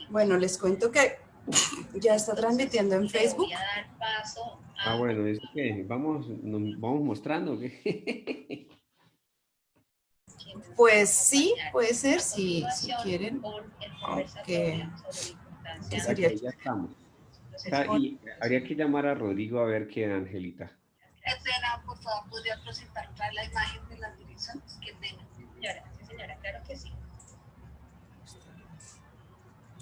Bueno, les cuento que ya está transmitiendo en Facebook. Ah, bueno, es que vamos mostrando. Pues sí, puede ser, si quieren. Aunque sería... Ya estamos. Y habría que llamar a Rodrigo a ver qué, Angelita. Qué pena, por favor, ¿podría presentar la imagen de las direcciones? Qué pena. Señora, sí, señora, claro que sí.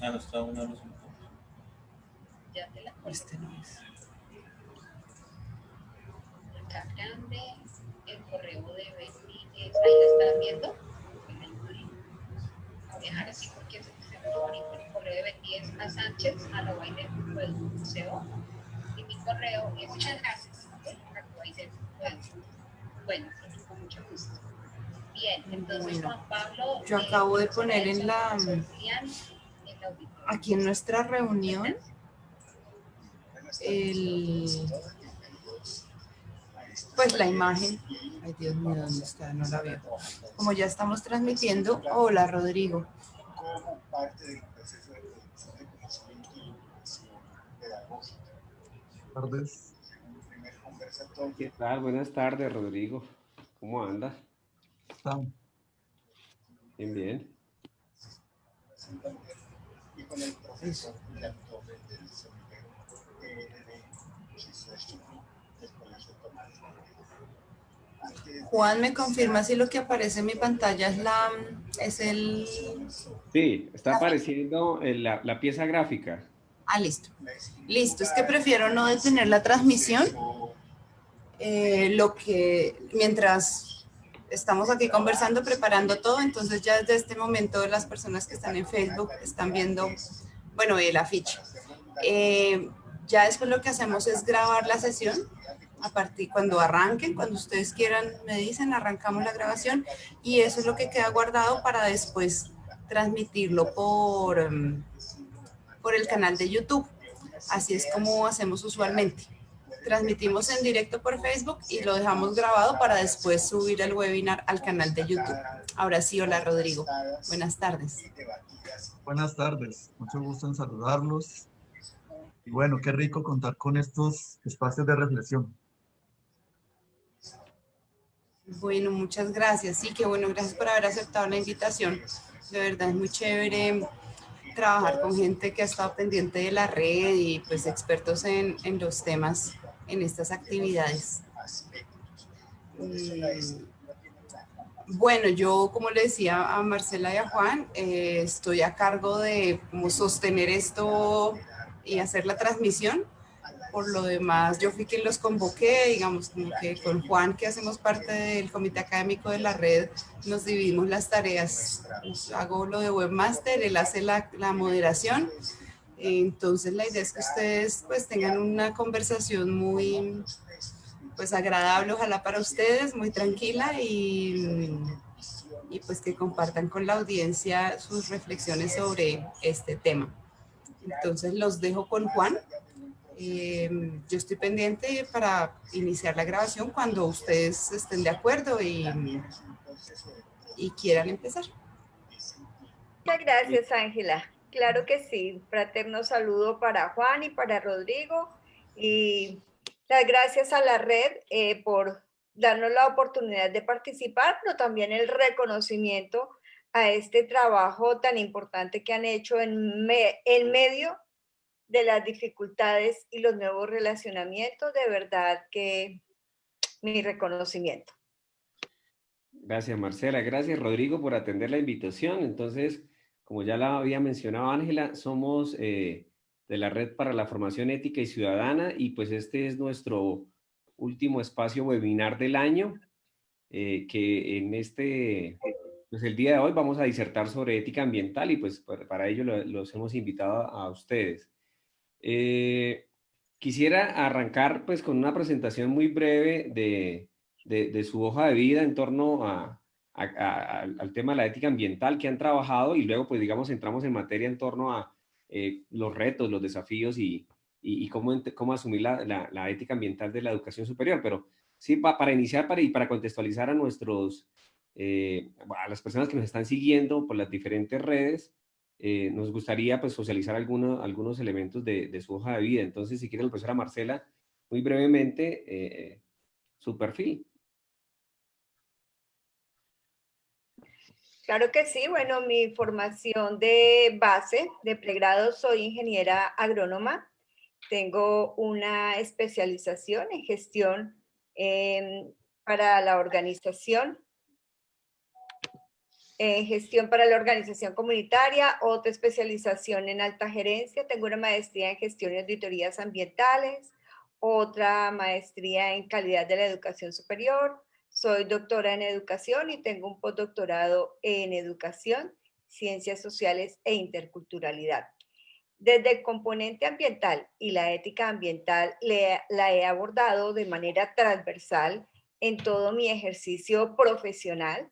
Ah, no está uno de los... Ya te la Este no es. Acá grande, el correo de Betty, ahí la están viendo. Voy a dejar así porque se ve bonito. El correo de Betty es a Sánchez@idem.co y mi correo es muchas gracias. Bueno, con mucho gusto. Bien, entonces Juan Pablo. Yo acabo de poner en la aquí en nuestra reunión pues la imagen. Ay, Dios mío, ¿dónde está? No la veo. Como ya estamos transmitiendo. Hola, Rodrigo. Como parte del proceso de producción de conocimiento y educación pedagógica. Buenas tardes. ¿Qué tal? Buenas tardes, Rodrigo. ¿Cómo anda? ¿Están? Bien, bien. Y con el profesor Julián Torres del semillero del Colegio Tomás. Juan, ¿me confirma si lo que aparece en mi pantalla es el... Sí, está apareciendo la pieza gráfica. Ah, listo. Listo, es que prefiero no detener la transmisión. Mientras estamos aquí conversando, preparando todo, entonces ya desde este momento las personas que están en Facebook están viendo, bueno, el afiche. Ya después lo que hacemos es grabar la sesión. A partir cuando arranquen, cuando ustedes quieran, me dicen, arrancamos la grabación y eso es lo que queda guardado para después transmitirlo por el canal de YouTube. Así es como hacemos usualmente. Transmitimos en directo por Facebook y lo dejamos grabado para después subir el webinar al canal de YouTube. Ahora sí, hola Rodrigo. Buenas tardes. Buenas tardes. Mucho gusto en saludarlos. Y bueno, qué rico contar con estos espacios de reflexión. Bueno, muchas gracias. Sí, qué bueno, gracias por haber aceptado la invitación. De verdad es muy chévere trabajar con gente que ha estado pendiente de la red y pues expertos en los temas, en estas actividades. Bueno, yo como le decía a Marcela y a Juan, estoy a cargo de como sostener esto y hacer la transmisión. Por lo demás, yo fui quien los convoqué, digamos, como que con Juan, que hacemos parte del comité académico de la red, nos dividimos las tareas. Hago lo de webmaster, él hace la moderación. Entonces, la idea es que ustedes pues tengan una conversación muy pues agradable, ojalá para ustedes, muy tranquila y pues que compartan con la audiencia sus reflexiones sobre este tema. Entonces, los dejo con Juan. Yo estoy pendiente para iniciar la grabación cuando ustedes estén de acuerdo y quieran empezar. Muchas gracias, Ángela. Claro que sí. Fraterno saludo para Juan y para Rodrigo. Y las gracias a la red por darnos la oportunidad de participar, pero también el reconocimiento a este trabajo tan importante que han hecho en medio de las dificultades y los nuevos relacionamientos. De verdad que mi reconocimiento. Gracias, Marcela. Gracias, Rodrigo, por atender la invitación. Entonces, como ya la había mencionado Ángela, somos de la Red para la Formación Ética y Ciudadana y pues este es nuestro último espacio webinar del año, que en pues el día de hoy vamos a disertar sobre ética ambiental y pues para ello los hemos invitado a ustedes. Quisiera arrancar pues con una presentación muy breve de su hoja de vida en torno al tema de la ética ambiental que han trabajado y luego pues digamos entramos en materia en torno a los retos, los desafíos y cómo asumir la ética ambiental de la educación superior. Pero sí, para iniciar y para contextualizar a nuestros a las personas que nos están siguiendo por las diferentes redes, nos gustaría pues socializar algunos elementos de su hoja de vida. Entonces, si quiere la profesora Marcela, muy brevemente, su perfil. Claro que sí, bueno, mi formación de base, de pregrado, soy ingeniera agrónoma. Tengo una especialización en gestión para la organización, para la organización comunitaria, otra especialización en alta gerencia. Tengo una maestría en gestión y auditorías ambientales, otra maestría en calidad de la educación superior. Soy doctora en educación y tengo un postdoctorado en educación, ciencias sociales e interculturalidad. Desde el componente ambiental y la ética ambiental la he abordado de manera transversal en todo mi ejercicio profesional.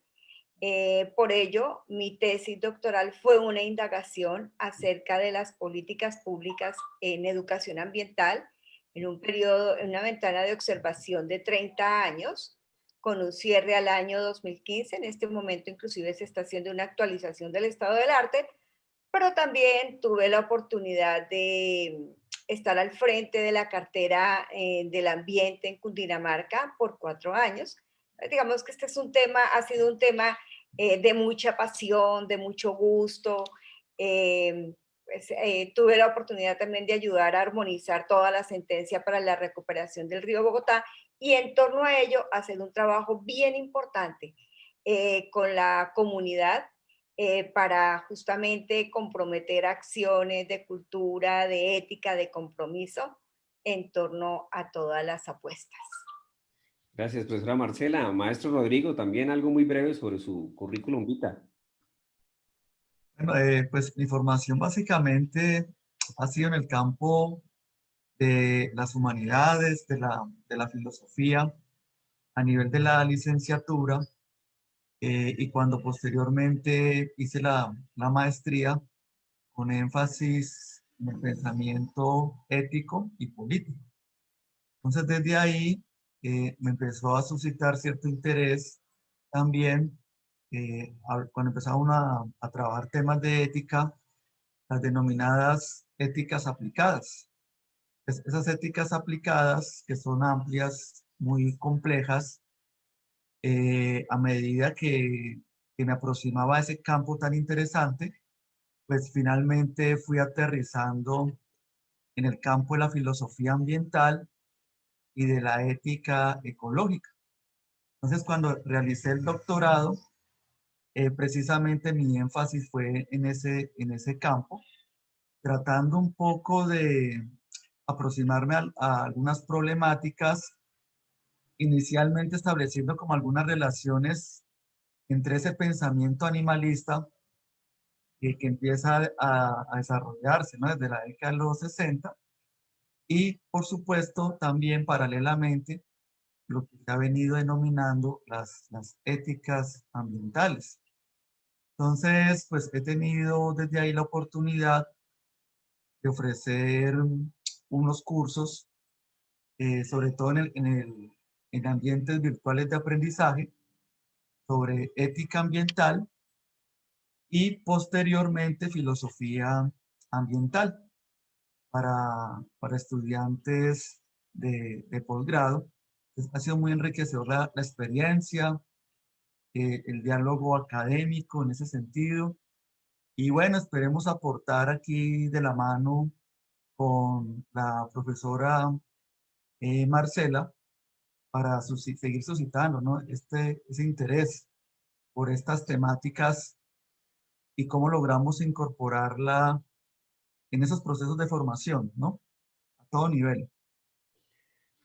Por ello, mi tesis doctoral fue una indagación acerca de las políticas públicas en educación ambiental en una ventana de observación de 30 años, con un cierre al año 2015. En este momento, inclusive, se está haciendo una actualización del estado del arte, pero también tuve la oportunidad de estar al frente de la cartera del ambiente en Cundinamarca por 4 años. Digamos que este es ha sido un tema de mucha pasión, de mucho gusto. Tuve la oportunidad también de ayudar a armonizar toda la sentencia para la recuperación del río Bogotá y en torno a ello hacer un trabajo bien importante con la comunidad para justamente comprometer acciones de cultura, de ética, de compromiso en torno a todas las apuestas. Gracias, profesora Marcela. Maestro Rodrigo, también algo muy breve sobre su currículum vitae. Bueno, pues mi formación básicamente ha sido en el campo de las humanidades, de la filosofía, a nivel de la licenciatura, y cuando posteriormente hice la maestría con énfasis en el pensamiento ético y político. Entonces, desde ahí me empezó a suscitar cierto interés también cuando empezaba uno a trabajar temas de ética, las denominadas éticas aplicadas. Esas éticas aplicadas, que son amplias, muy complejas, a medida que me aproximaba a ese campo tan interesante, pues finalmente fui aterrizando en el campo de la filosofía ambiental y de la ética ecológica. Entonces, cuando realicé el doctorado, precisamente mi énfasis fue en ese campo, tratando un poco de aproximarme a algunas problemáticas, inicialmente estableciendo como algunas relaciones entre ese pensamiento animalista que empieza a desarrollarse, ¿no?, desde la década de los 60, y por supuesto también paralelamente lo que se ha venido denominando las éticas ambientales. Entonces, pues he tenido desde ahí la oportunidad de ofrecer unos cursos, sobre todo en ambientes virtuales de aprendizaje, sobre ética ambiental y posteriormente filosofía ambiental para estudiantes de posgrado. Ha sido muy enriquecedor la experiencia, el diálogo académico en ese sentido. Y bueno, esperemos aportar aquí de la mano con la profesora Marcela para seguir suscitando, ¿no?, ese interés por estas temáticas y cómo logramos incorporarla en esos procesos de formación, ¿no?, a todo nivel.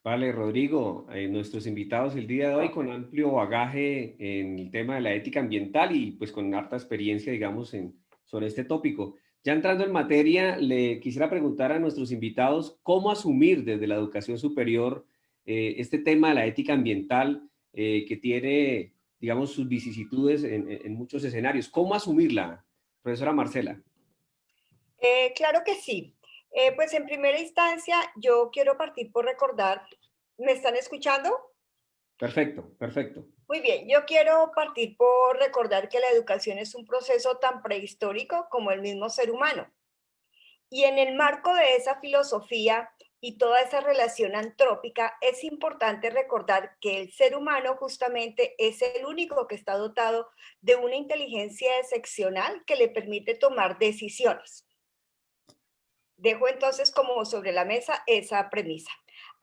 Vale, Rodrigo, nuestros invitados el día de hoy con amplio bagaje en el tema de la ética ambiental y pues con harta experiencia, digamos, sobre este tópico. Ya entrando en materia, le quisiera preguntar a nuestros invitados cómo asumir desde la educación superior este tema de la ética ambiental que tiene, digamos, sus vicisitudes en muchos escenarios. ¿Cómo asumirla, profesora Marcela? Claro que sí. Pues en primera instancia, yo quiero partir por recordar, ¿me están escuchando? Perfecto, perfecto. Muy bien, yo quiero partir por recordar que la educación es un proceso tan prehistórico como el mismo ser humano. Y en el marco de esa filosofía y toda esa relación antrópica, es importante recordar que el ser humano justamente es el único que está dotado de una inteligencia excepcional que le permite tomar decisiones. Dejo entonces como sobre la mesa esa premisa.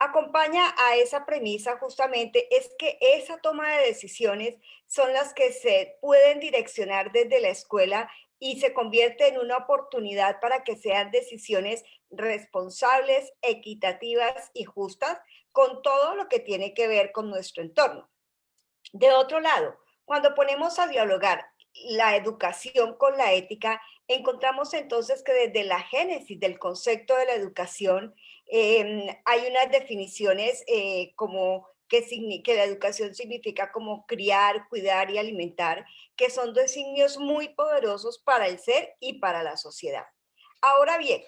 Acompaña a esa premisa justamente es que esa toma de decisiones son las que se pueden direccionar desde la escuela y se convierte en una oportunidad para que sean decisiones responsables, equitativas y justas con todo lo que tiene que ver con nuestro entorno. De otro lado, cuando ponemos a dialogar la educación con la ética, encontramos entonces que desde la génesis del concepto de la educación hay unas definiciones como que la educación significa como criar, cuidar y alimentar, que son designios muy poderosos para el ser y para la sociedad. Ahora bien,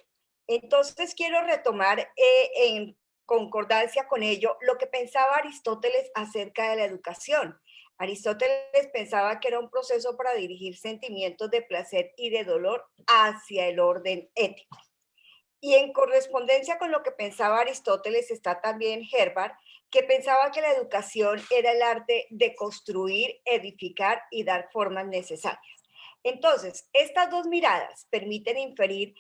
entonces quiero retomar en concordancia con ello lo que pensaba Aristóteles acerca de la educación. Aristóteles pensaba que era un proceso para dirigir sentimientos de placer y de dolor hacia el orden ético. Y en correspondencia con lo que pensaba Aristóteles está también Herbart, que pensaba que la educación era el arte de construir, edificar y dar formas necesarias. Entonces, estas dos miradas permiten inferir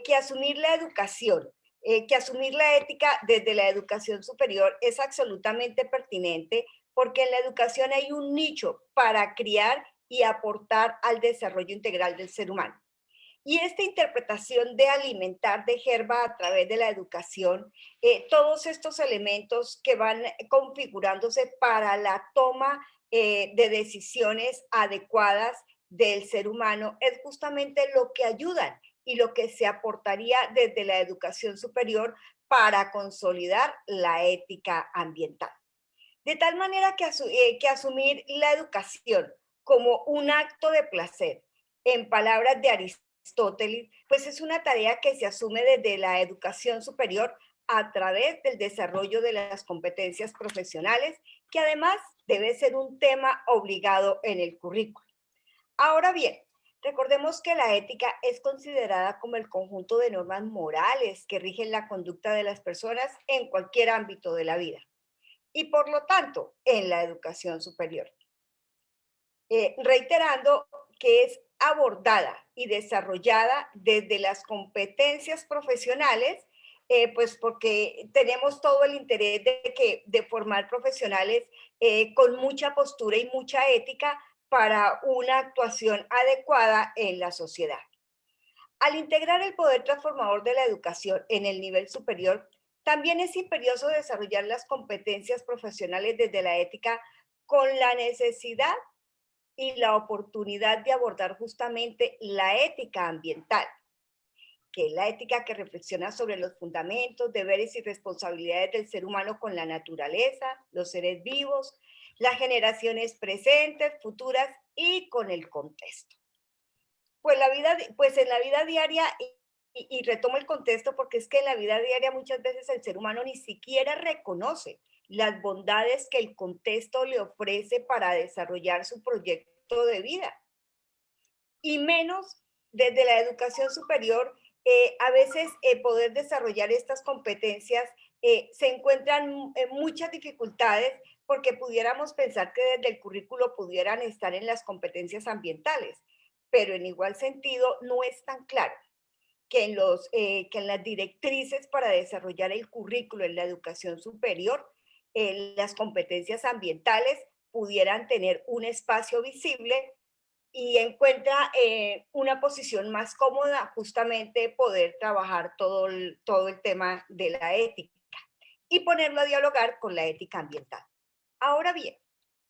que asumir la educación, que asumir la ética desde la educación superior es absolutamente pertinente porque en la educación hay un nicho para criar y aportar al desarrollo integral del ser humano. Y esta interpretación de alimentar de Herba a través de la educación, todos estos elementos que van configurándose para la toma de decisiones adecuadas del ser humano, es justamente lo que ayudan y lo que se aportaría desde la educación superior para consolidar la ética ambiental. De tal manera que asumir la educación como un acto de placer, en palabras de Aristóteles, pues es una tarea que se asume desde la educación superior a través del desarrollo de las competencias profesionales, que además debe ser un tema obligado en el currículo. Ahora bien, recordemos que la ética es considerada como el conjunto de normas morales que rigen la conducta de las personas en cualquier ámbito de la vida y por lo tanto en la educación superior. Reiterando que es abordada y desarrollada desde las competencias profesionales, pues porque tenemos todo el interés de formar profesionales con mucha postura y mucha ética para una actuación adecuada en la sociedad. Al integrar el poder transformador de la educación en el nivel superior, también es imperioso desarrollar las competencias profesionales desde la ética con la necesidad y la oportunidad de abordar justamente la ética ambiental, que es la ética que reflexiona sobre los fundamentos, deberes y responsabilidades del ser humano con la naturaleza, los seres vivos, las generaciones presentes, futuras y con el contexto. Pues en la vida diaria, y retomo el contexto porque es que en la vida diaria muchas veces el ser humano ni siquiera reconoce las bondades que el contexto le ofrece para desarrollar su proyecto de vida. Y menos desde la educación superior, a veces poder desarrollar estas competencias se encuentran muchas dificultades porque pudiéramos pensar que desde el currículo pudieran estar en las competencias ambientales, pero en igual sentido no es tan claro que en las directrices para desarrollar el currículo en la educación superior, las competencias ambientales pudieran tener un espacio visible y encuentra una posición más cómoda justamente poder trabajar todo el tema de la ética y ponerlo a dialogar con la ética ambiental. Ahora bien,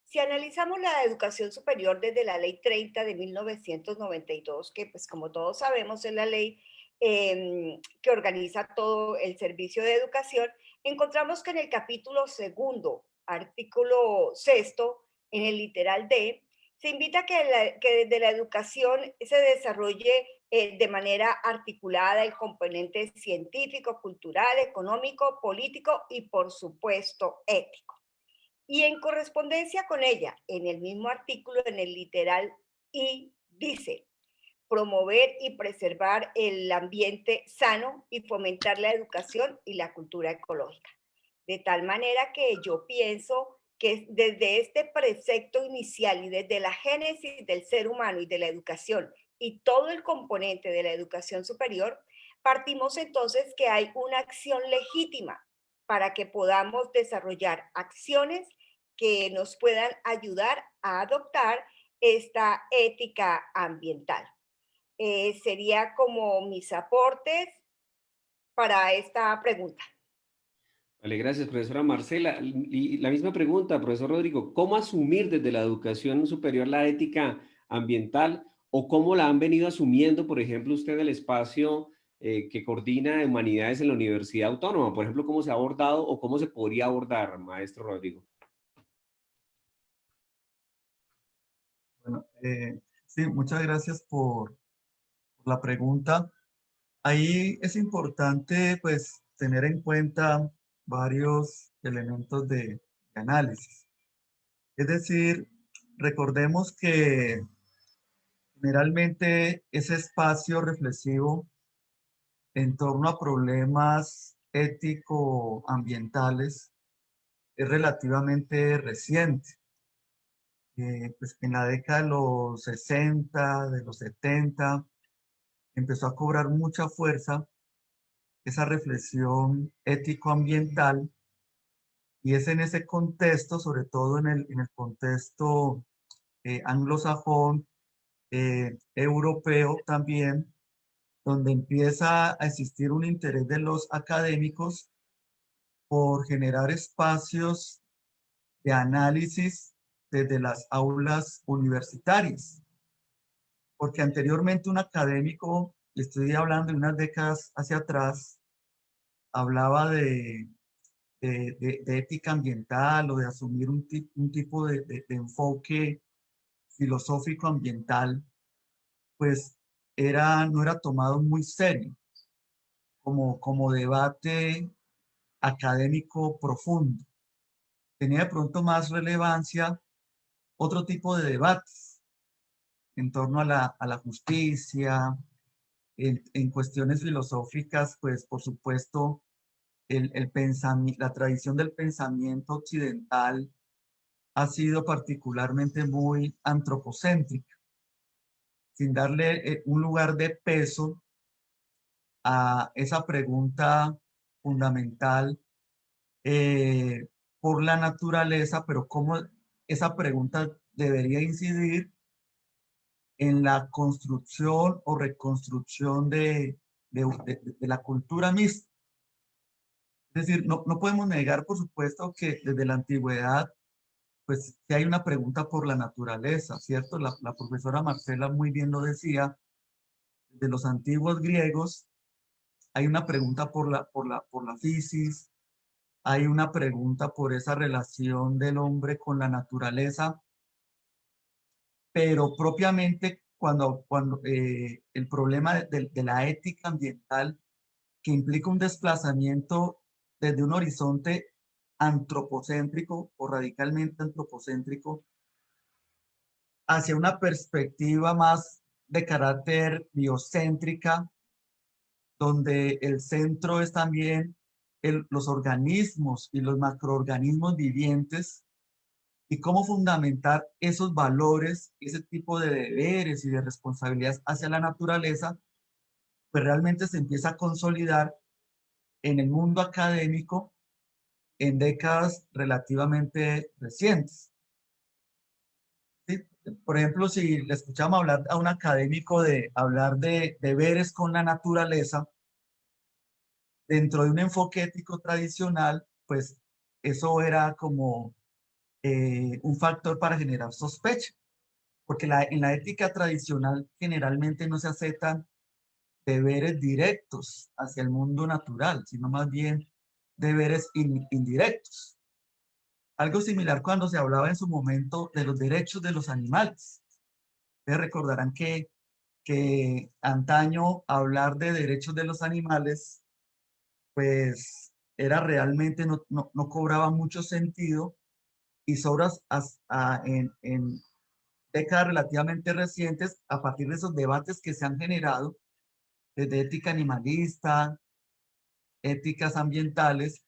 si analizamos la educación superior desde la Ley 30 de 1992, que pues como todos sabemos es la ley que organiza todo el servicio de educación, encontramos que en el capítulo segundo, artículo sexto, en el literal D, se invita a que desde la educación se desarrolle de manera articulada el componente científico, cultural, económico, político y por supuesto ético. Y en correspondencia con ella, en el mismo artículo, en el literal I, dice, promover y preservar el ambiente sano y fomentar la educación y la cultura ecológica. De tal manera que yo pienso que desde este precepto inicial y desde la génesis del ser humano y de la educación y todo el componente de la educación superior, partimos entonces que hay una acción legítima para que podamos desarrollar acciones que nos puedan ayudar a adoptar esta ética ambiental. Sería como mis aportes para esta pregunta. Vale, gracias, profesora Marcela. Y la misma pregunta, profesor Rodrigo, ¿cómo asumir desde la educación superior la ética ambiental o cómo la han venido asumiendo, por ejemplo, usted el espacio que coordina humanidades en la Universidad Autónoma? Por ejemplo, ¿cómo se ha abordado o cómo se podría abordar, maestro Rodrigo? Bueno, sí, muchas gracias por la pregunta. Ahí es importante, pues, tener en cuenta varios elementos de análisis. Es decir, recordemos que generalmente ese espacio reflexivo en torno a problemas ético-ambientales es relativamente reciente. Pues en la década de los 60, de los 70, empezó a cobrar mucha fuerza esa reflexión ético-ambiental y es en ese contexto, sobre todo en el contexto anglosajón, europeo también, donde empieza a existir un interés de los académicos por generar espacios de análisis desde las aulas universitarias. Porque anteriormente un académico, le estoy hablando de unas décadas hacia atrás, hablaba de ética ambiental o de asumir un tipo de enfoque filosófico ambiental, pues no era tomado muy serio como debate académico profundo. Tenía de pronto más relevancia otro tipo de debates en torno a la justicia, en cuestiones filosóficas, pues por supuesto la tradición del pensamiento occidental ha sido particularmente muy antropocéntrica, sin darle un lugar de peso a esa pregunta fundamental por la naturaleza, pero cómo esa pregunta debería incidir en la construcción o reconstrucción de la cultura misma. Es decir, no podemos negar, por supuesto, que desde la antigüedad, pues que hay una pregunta por la naturaleza, ¿cierto? La profesora Marcela muy bien lo decía, de los antiguos griegos hay una pregunta por la fisis, hay una pregunta por esa relación del hombre con la naturaleza, pero propiamente cuando el problema de la ética ambiental que implica un desplazamiento desde un horizonte antropocéntrico o radicalmente antropocéntrico hacia una perspectiva más de carácter biocéntrica, donde el centro es también los organismos y los macroorganismos vivientes y cómo fundamentar esos valores, ese tipo de deberes y de responsabilidades hacia la naturaleza, pues realmente se empieza a consolidar en el mundo académico en décadas relativamente recientes. ¿Sí? Por ejemplo, si le escuchamos hablar a un académico de hablar de deberes con la naturaleza, dentro de un enfoque ético tradicional, pues eso era como un factor para generar sospecha, porque en la ética tradicional generalmente no se aceptan deberes directos hacia el mundo natural, sino más bien deberes indirectos. Algo similar cuando se hablaba en su momento de los derechos de los animales. Ustedes recordarán que antaño hablar de derechos de los animales, pues era realmente, no cobraba mucho sentido, y sobras en décadas relativamente recientes a partir de esos debates que se han generado desde ética animalista, éticas ambientales,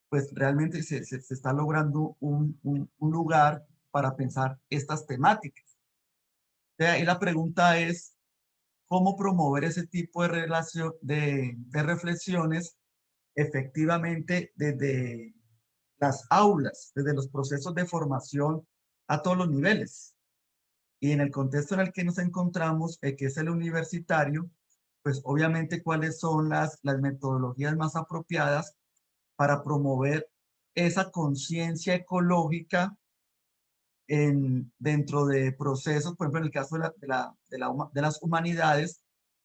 pues realmente se está logrando un lugar para pensar estas temáticas. Y la pregunta es, ¿cómo promover ese tipo de, de reflexiones efectivamente desde las aulas, desde los procesos de formación a todos los niveles? Y en el contexto en el que nos encontramos, que es el universitario, pues obviamente cuáles son las metodologías más apropiadas para promover esa conciencia ecológica dentro de procesos, por ejemplo, en el caso de las humanidades,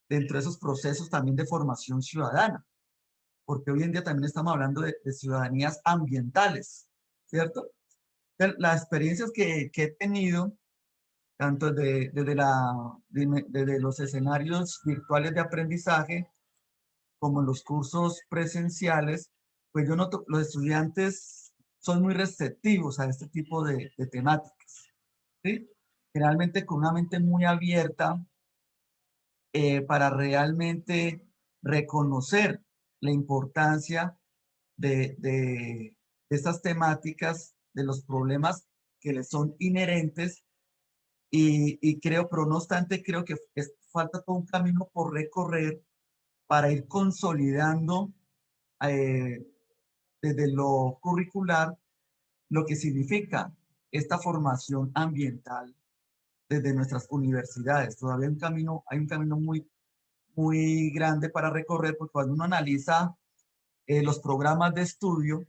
dentro de esos procesos también de formación ciudadana, porque hoy en día también estamos hablando de ciudadanías ambientales, ¿cierto? Las experiencias que he tenido, tanto desde los escenarios virtuales de aprendizaje, como en los cursos presenciales, pues yo noto, los estudiantes son muy receptivos a este tipo de temáticas, ¿sí? Generalmente con una mente muy abierta para realmente reconocer la importancia de estas temáticas, de los problemas que les son inherentes y creo, pero no obstante, creo que falta todo un camino por recorrer para ir consolidando eh, desde lo curricular lo que significa esta formación ambiental desde nuestras universidades. Todavía hay un camino muy grande para recorrer, porque cuando uno analiza los programas de estudio,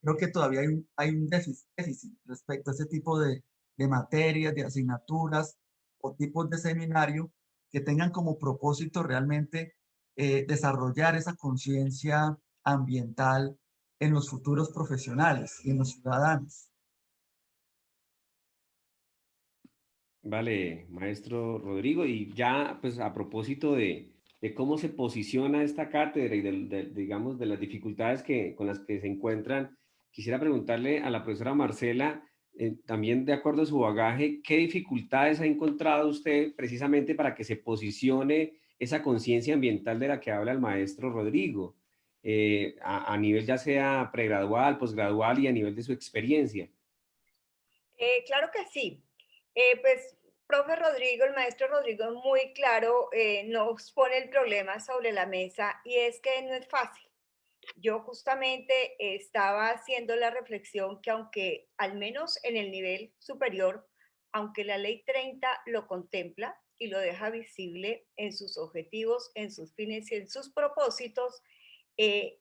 creo que todavía hay un déficit respecto a ese tipo de materias, de asignaturas o tipos de seminario que tengan como propósito realmente desarrollar esa conciencia ambiental en los futuros profesionales y en los ciudadanos. Vale, maestro Rodrigo, y ya pues a propósito de cómo se posiciona esta cátedra y digamos de las dificultades con las que se encuentran, quisiera preguntarle a la profesora Marcela, también de acuerdo a su bagaje, ¿qué dificultades ha encontrado usted precisamente para que se posicione esa conciencia ambiental de la que habla el maestro Rodrigo, a nivel ya sea pregradual, posgradual y a nivel de su experiencia? Claro que sí. Pues, profe Rodrigo, el maestro Rodrigo, muy claro, nos pone el problema sobre la mesa y es que no es fácil. Yo justamente estaba haciendo la reflexión que aunque al menos en el nivel superior, aunque la ley 30 lo contempla y lo deja visible en sus objetivos, en sus fines y en sus propósitos, eh,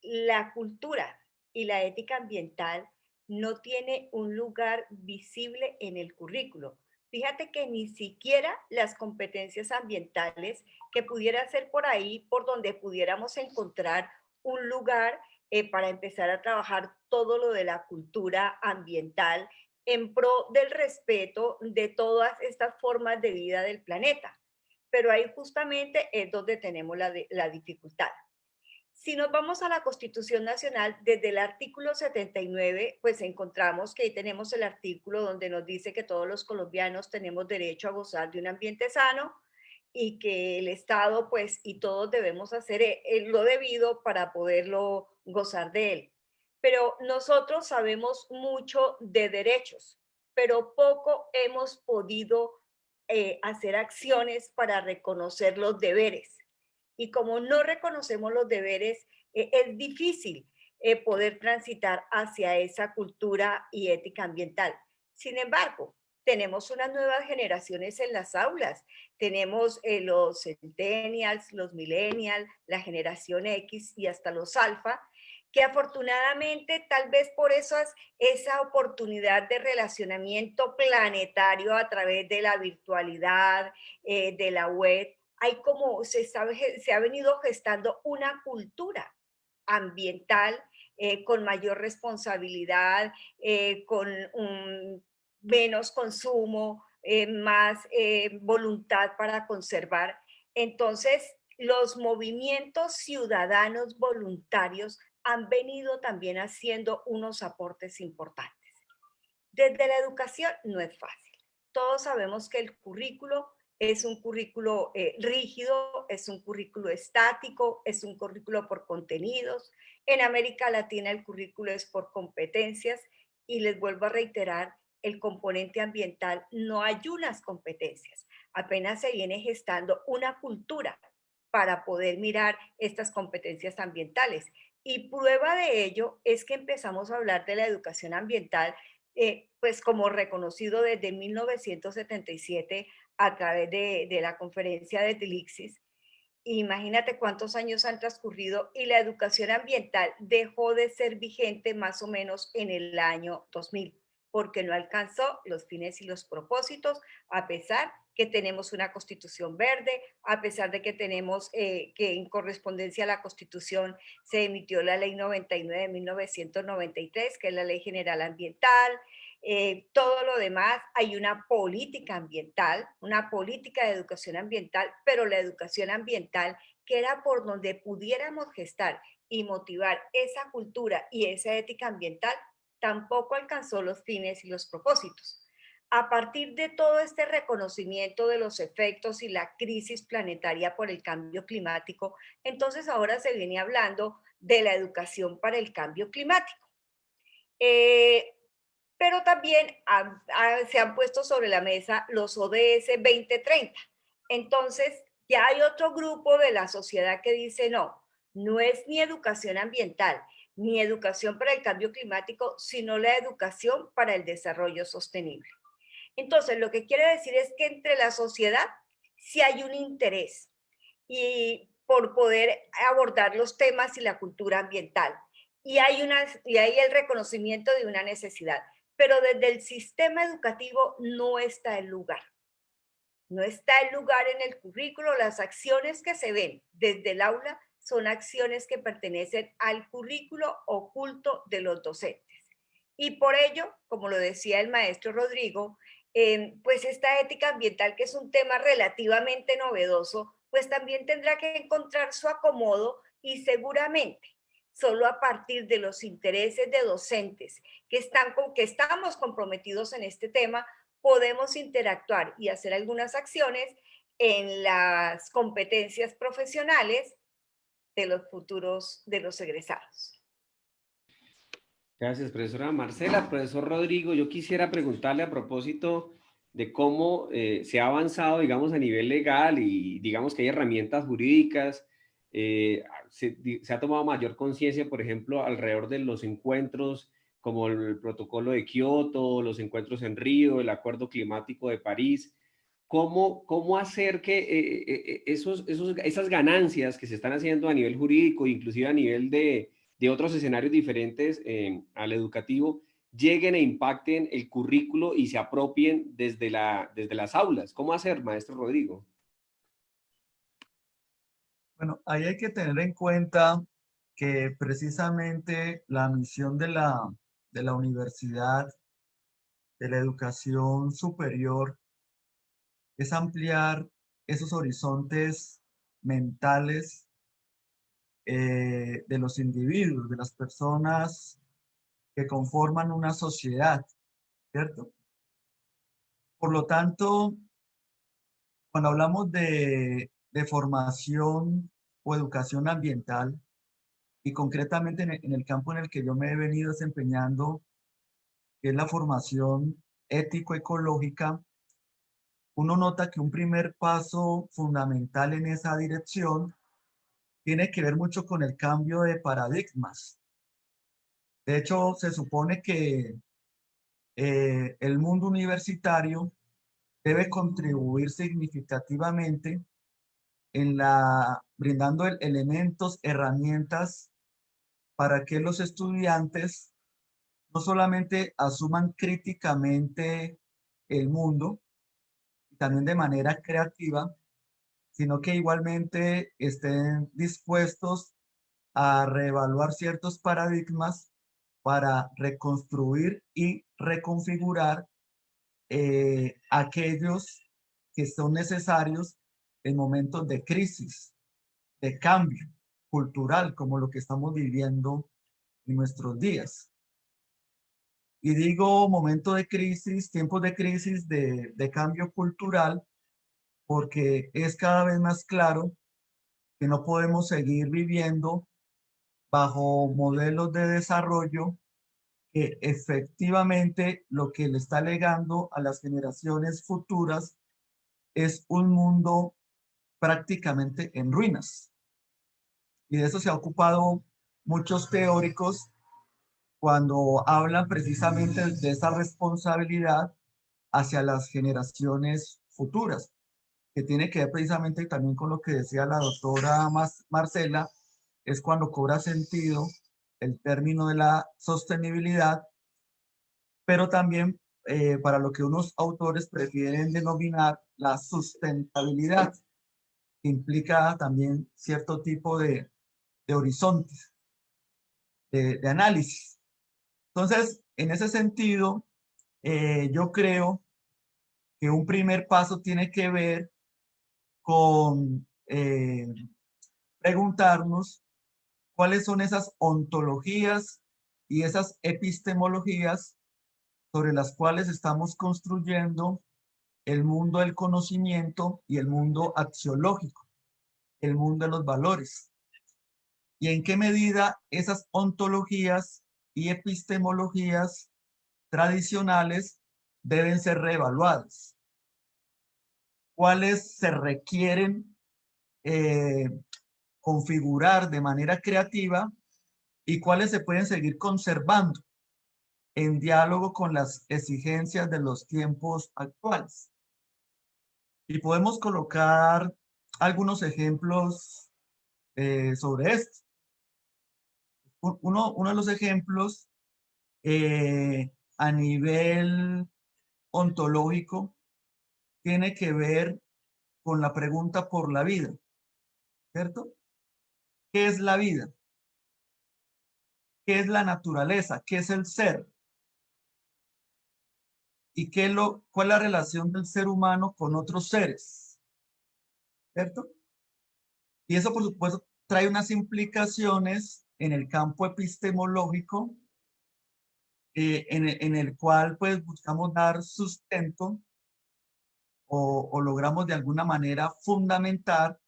la cultura y la ética ambiental no tiene un lugar visible en el currículo. Fíjate que ni siquiera las competencias ambientales, que pudiera ser por ahí, por donde pudiéramos encontrar un lugar para empezar a trabajar todo lo de la cultura ambiental en pro del respeto de todas estas formas de vida del planeta. Pero ahí justamente es donde tenemos la dificultad. Si nos vamos a la Constitución Nacional, desde el artículo 79, pues encontramos que ahí tenemos el artículo donde nos dice que todos los colombianos tenemos derecho a gozar de un ambiente sano y que el Estado, pues, y todos debemos hacer lo debido para poderlo gozar de él. Pero nosotros sabemos mucho de derechos, pero poco hemos podido hacer acciones para reconocer los deberes. Y como no reconocemos los deberes, es difícil poder transitar hacia esa cultura y ética ambiental. Sin embargo, tenemos unas nuevas generaciones en las aulas. Tenemos los centennials, los millennials, la generación X y hasta los alfa, que afortunadamente tal vez por esa oportunidad de relacionamiento planetario a través de la virtualidad, de la web, hay como se ha venido gestando una cultura ambiental con mayor responsabilidad, con menos consumo, más voluntad para conservar. Entonces, los movimientos ciudadanos voluntarios han venido también haciendo unos aportes importantes. Desde la educación no es fácil. Todos sabemos que el currículo es un currículo rígido, es un currículo estático, es un currículo por contenidos. En América Latina el currículo es por competencias y les vuelvo a reiterar, el componente ambiental no hay unas competencias. Apenas se viene gestando una cultura para poder mirar estas competencias ambientales. Y prueba de ello es que empezamos a hablar de la educación ambiental, pues como reconocido desde 1977 a través de la conferencia de Tilixis. Imagínate cuántos años han transcurrido y la educación ambiental dejó de ser vigente más o menos en el año 2000, porque no alcanzó los fines y los propósitos, a pesar que tenemos una constitución verde, a pesar de que tenemos que en correspondencia a la constitución se emitió la ley 99 de 1993, que es la ley general ambiental. Todo lo demás, hay una política ambiental, una política de educación ambiental, pero la educación ambiental, que era por donde pudiéramos gestar y motivar esa cultura y esa ética ambiental, tampoco alcanzó los fines y los propósitos. A partir de todo este reconocimiento de los efectos y la crisis planetaria por el cambio climático, entonces ahora se viene hablando de la educación para el cambio climático. Pero también se han puesto sobre la mesa los ODS 2030. Entonces, ya hay otro grupo de la sociedad que dice, no, no es ni educación ambiental, ni educación para el cambio climático, sino la educación para el desarrollo sostenible. Entonces, lo que quiere decir es que entre la sociedad sí hay un interés y por poder abordar los temas y la cultura ambiental. Y hay el reconocimiento de una necesidad. Pero desde el sistema educativo no está el lugar. No está el lugar en el currículo. Las acciones que se ven desde el aula son acciones que pertenecen al currículo oculto de los docentes. Y por ello, como lo decía el maestro Rodrigo, pues esta ética ambiental, que es un tema relativamente novedoso, pues también tendrá que encontrar su acomodo y seguramente solo a partir de los intereses de docentes que estamos comprometidos en este tema, podemos interactuar y hacer algunas acciones en las competencias profesionales de los futuros, de los egresados. Gracias, profesora Marcela. Profesor Rodrigo, yo quisiera preguntarle a propósito de cómo se ha avanzado, digamos, a nivel legal y digamos que hay herramientas jurídicas. Se ha tomado mayor conciencia, por ejemplo, alrededor de los encuentros como el protocolo de Kioto, los encuentros en Río, el Acuerdo Climático de París. ¿Cómo hacer que esas ganancias que se están haciendo a nivel jurídico, inclusive a nivel de otros escenarios diferentes al educativo, lleguen e impacten el currículo y se apropien desde las aulas? ¿Cómo hacer, maestro Rodrigo? Bueno, ahí hay que tener en cuenta que precisamente la misión de la universidad, de la educación superior, es ampliar esos horizontes mentales de los individuos, de las personas que conforman una sociedad, ¿cierto? Por lo tanto, cuando hablamos de formación o educación ambiental, y concretamente en el campo en el que yo me he venido desempeñando, que es la formación ético-ecológica, uno nota que un primer paso fundamental en esa dirección tiene que ver mucho con el cambio de paradigmas. De hecho, se supone que el mundo universitario debe contribuir significativamente brindando elementos, herramientas para que los estudiantes no solamente asuman críticamente el mundo, y también de manera creativa, sino que igualmente estén dispuestos a reevaluar ciertos paradigmas para reconstruir y reconfigurar aquellos que son necesarios en momentos de crisis, de cambio cultural, como lo que estamos viviendo en nuestros días. Y digo momento de crisis, tiempos de crisis, de cambio cultural, porque es cada vez más claro que no podemos seguir viviendo bajo modelos de desarrollo que efectivamente lo que le está legando a las generaciones futuras es un mundo prácticamente en ruinas. Y de eso se ha ocupado muchos teóricos cuando hablan precisamente de esa responsabilidad hacia las generaciones futuras, que tiene que ver precisamente también con lo que decía la doctora Marcela, es cuando cobra sentido el término de la sostenibilidad, pero también para lo que unos autores prefieren denominar la sustentabilidad, que implica también cierto tipo de horizontes, de análisis. Entonces, en ese sentido, yo creo que un primer paso tiene que ver con preguntarnos cuáles son esas ontologías y esas epistemologías sobre las cuales estamos construyendo el mundo del conocimiento y el mundo axiológico, el mundo de los valores. Y en qué medida esas ontologías y epistemologías tradicionales deben ser reevaluadas. Cuáles se requieren configurar de manera creativa y cuáles se pueden seguir conservando en diálogo con las exigencias de los tiempos actuales. Y podemos colocar algunos ejemplos sobre esto. Uno de los ejemplos a nivel ontológico tiene que ver con la pregunta por la vida, ¿cierto? ¿Qué es la vida? ¿Qué es la naturaleza? ¿Qué es el ser? ¿Y cuál es la relación del ser humano con otros seres? ¿Cierto? Y eso, por supuesto, trae unas implicaciones en el campo epistemológico, en el cual pues buscamos dar sustento o logramos de alguna manera fundamentar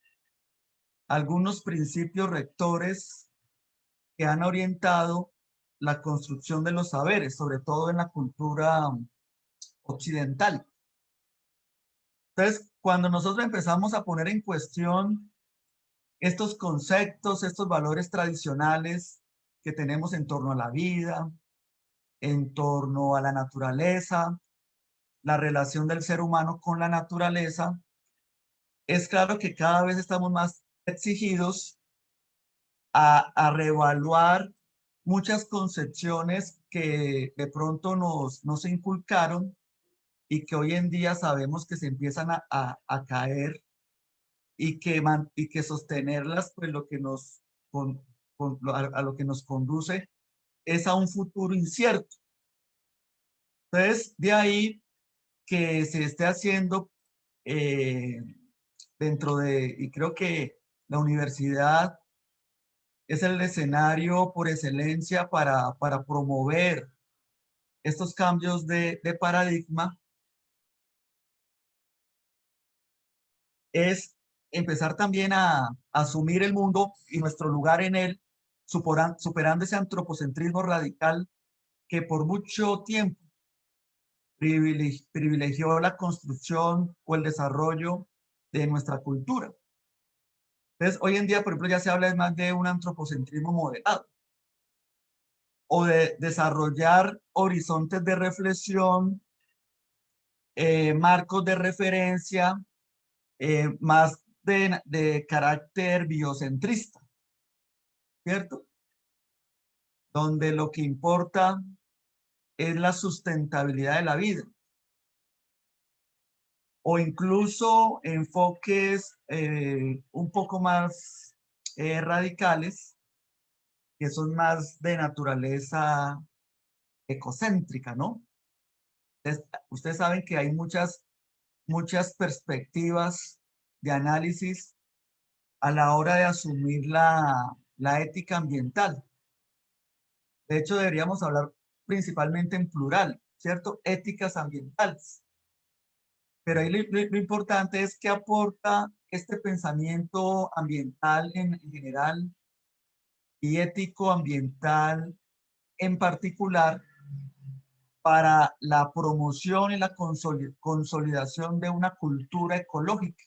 algunos principios rectores que han orientado la construcción de los saberes, sobre todo en la cultura occidental. Entonces, cuando nosotros empezamos a poner en cuestión estos conceptos, estos valores tradicionales que tenemos en torno a la vida, en torno a la naturaleza, la relación del ser humano con la naturaleza, es claro que cada vez estamos más exigidos a reevaluar muchas concepciones que de pronto nos inculcaron y que hoy en día sabemos que se empiezan a caer y que sostenerlas, pues lo que a lo que nos conduce es a un futuro incierto. Entonces, de ahí que se esté haciendo y creo que la universidad es el escenario por excelencia para promover estos cambios de paradigma, es empezar también a asumir el mundo y nuestro lugar en él, superando ese antropocentrismo radical que por mucho tiempo privilegió la construcción o el desarrollo de nuestra cultura. Entonces, hoy en día, por ejemplo, ya se habla más de un antropocentrismo moderado o de desarrollar horizontes de reflexión, marcos de referencia, más de carácter biocentrista, ¿cierto? Donde lo que importa es la sustentabilidad de la vida. O incluso enfoques un poco más radicales, que son más de naturaleza ecocéntrica, ¿no? Ustedes saben que hay muchas perspectivas de análisis a la hora de asumir la ética ambiental. De hecho, deberíamos hablar principalmente en plural, ¿cierto? Éticas ambientales. Pero ahí lo importante es que aporta este pensamiento ambiental en general y ético ambiental en particular para la promoción y la consolidación de una cultura ecológica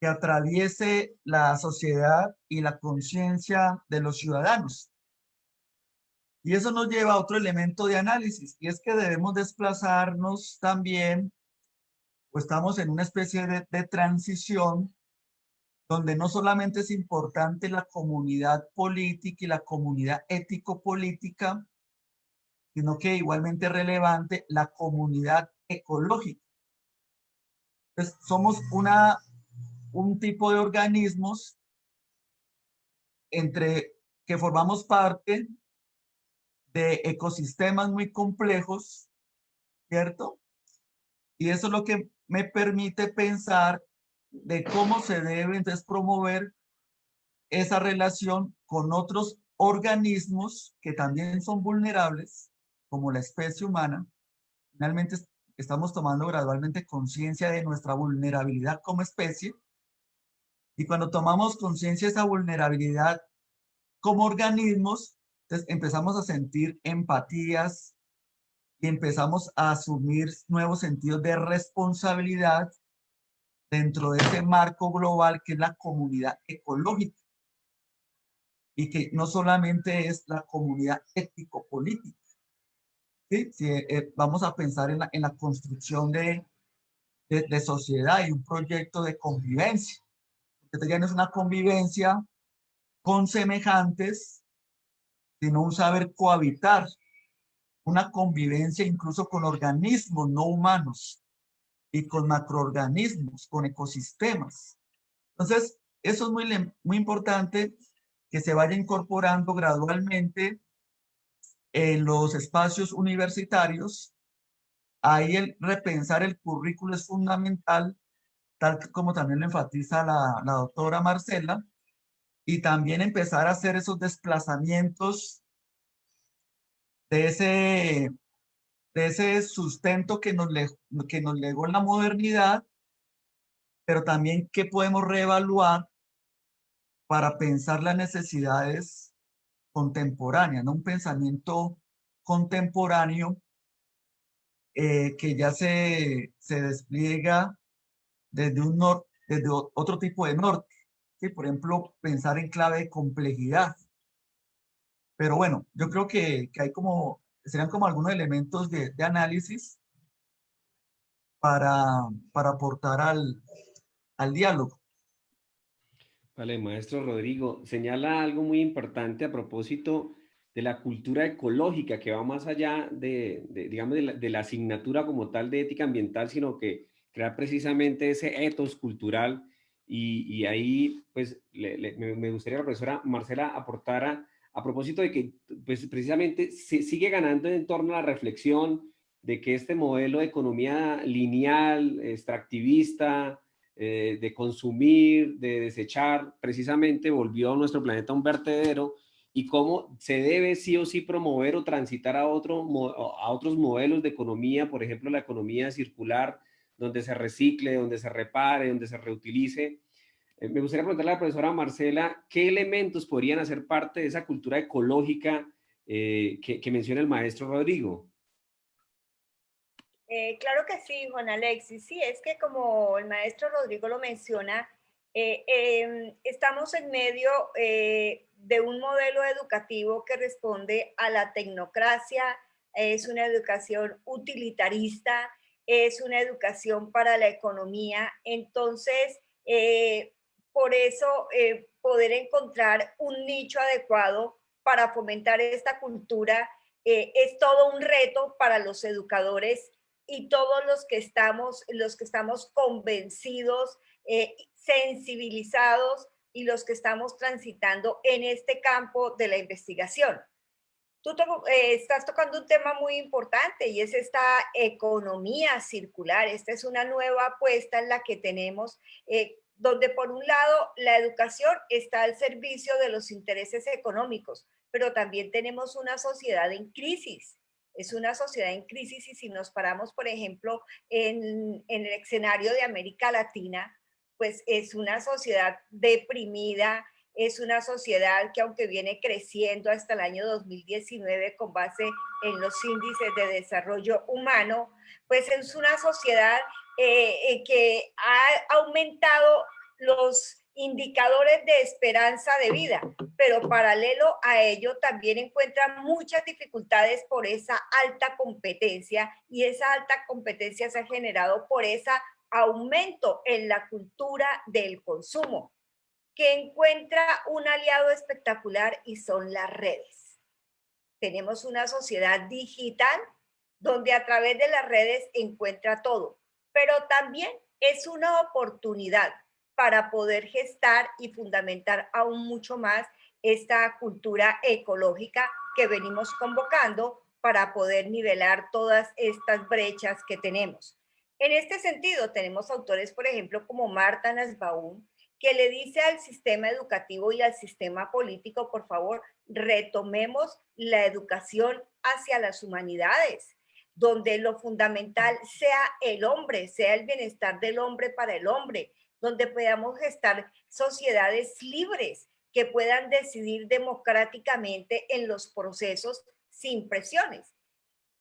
que atraviese la sociedad y la conciencia de los ciudadanos. Y eso nos lleva a otro elemento de análisis, y es que debemos desplazarnos también, o estamos en una especie de transición donde no solamente es importante la comunidad política y la comunidad ético-política, sino que igualmente es relevante la comunidad ecológica. Entonces, somos un tipo de organismos que formamos parte de ecosistemas muy complejos, ¿cierto? Y eso es lo que me permite pensar de cómo se debe entonces promover esa relación con otros organismos que también son vulnerables, como la especie humana. Finalmente estamos tomando gradualmente conciencia de nuestra vulnerabilidad como especie, y cuando tomamos conciencia de esa vulnerabilidad como organismos, entonces empezamos a sentir empatías y empezamos a asumir nuevos sentidos de responsabilidad dentro de ese marco global que es la comunidad ecológica, y que no solamente es la comunidad ético-política. ¿Sí? Si vamos a pensar en la construcción de sociedad y un proyecto de convivencia. Esto ya no es una convivencia con semejantes, sino un saber cohabitar, una convivencia incluso con organismos no humanos y con macroorganismos, con ecosistemas. Entonces, eso es muy importante que se vaya incorporando gradualmente en los espacios universitarios. Ahí el repensar el currículo es fundamental, tal como también lo enfatiza la doctora Marcela, y también empezar a hacer esos desplazamientos de ese sustento que nos legó la modernidad, pero también que podemos reevaluar para pensar las necesidades contemporáneas, ¿no? Un pensamiento contemporáneo que ya se despliega desde otro tipo de norte, ¿sí? Por ejemplo, pensar en clave de complejidad. Pero bueno, yo creo que serían como algunos elementos de análisis para aportar al diálogo. Vale, maestro Rodrigo, señala algo muy importante a propósito de la cultura ecológica, que va más allá digamos, de la asignatura como tal de ética ambiental, sino que crear precisamente ese ethos cultural. Y ahí, pues, me gustaría que la profesora Marcela aportara a propósito de que, pues, precisamente se sigue ganando en torno a la reflexión de que este modelo de economía lineal, extractivista, de consumir, de desechar, precisamente volvió a nuestro planeta un vertedero, y cómo se debe sí o sí promover o transitar a otros modelos de economía, por ejemplo, la economía circular, donde se recicle, donde se repare, donde se reutilice. Me gustaría preguntarle a la profesora Marcela, ¿qué elementos podrían hacer parte de esa cultura ecológica que menciona el maestro Rodrigo? Claro que sí, Juan Alexis. Sí, es que como el maestro Rodrigo lo menciona, estamos en medio de un modelo educativo que responde a la tecnocracia, es una educación utilitarista, es una educación para la economía. Entonces, por eso, poder encontrar un nicho adecuado para fomentar esta cultura es todo un reto para los educadores y todos los que estamos convencidos, sensibilizados, y los que estamos transitando en este campo de la investigación. Tú estás tocando un tema muy importante, y es esta economía circular. Esta es una nueva apuesta en la que tenemos, donde por un lado la educación está al servicio de los intereses económicos, pero también tenemos una sociedad en crisis. Es una sociedad en crisis y si nos paramos, por ejemplo, en el escenario de América Latina, pues es una sociedad deprimida, es una sociedad que aunque viene creciendo hasta el año 2019 con base en los índices de desarrollo humano, pues es una sociedad que ha aumentado los indicadores de esperanza de vida, pero paralelo a ello también encuentran muchas dificultades por esa alta competencia y esa alta competencia se ha generado por ese aumento en la cultura del consumo, que encuentra un aliado espectacular y son las redes. Tenemos una sociedad digital donde a través de las redes encuentra todo, pero también es una oportunidad para poder gestar y fundamentar aún mucho más esta cultura ecológica que venimos convocando para poder nivelar todas estas brechas que tenemos. En este sentido, tenemos autores, por ejemplo, como Marta Nussbaum, que le dice al sistema educativo y al sistema político, por favor, retomemos la educación hacia las humanidades, donde lo fundamental sea el hombre, sea el bienestar del hombre para el hombre, donde podamos gestar sociedades libres que puedan decidir democráticamente en los procesos sin presiones.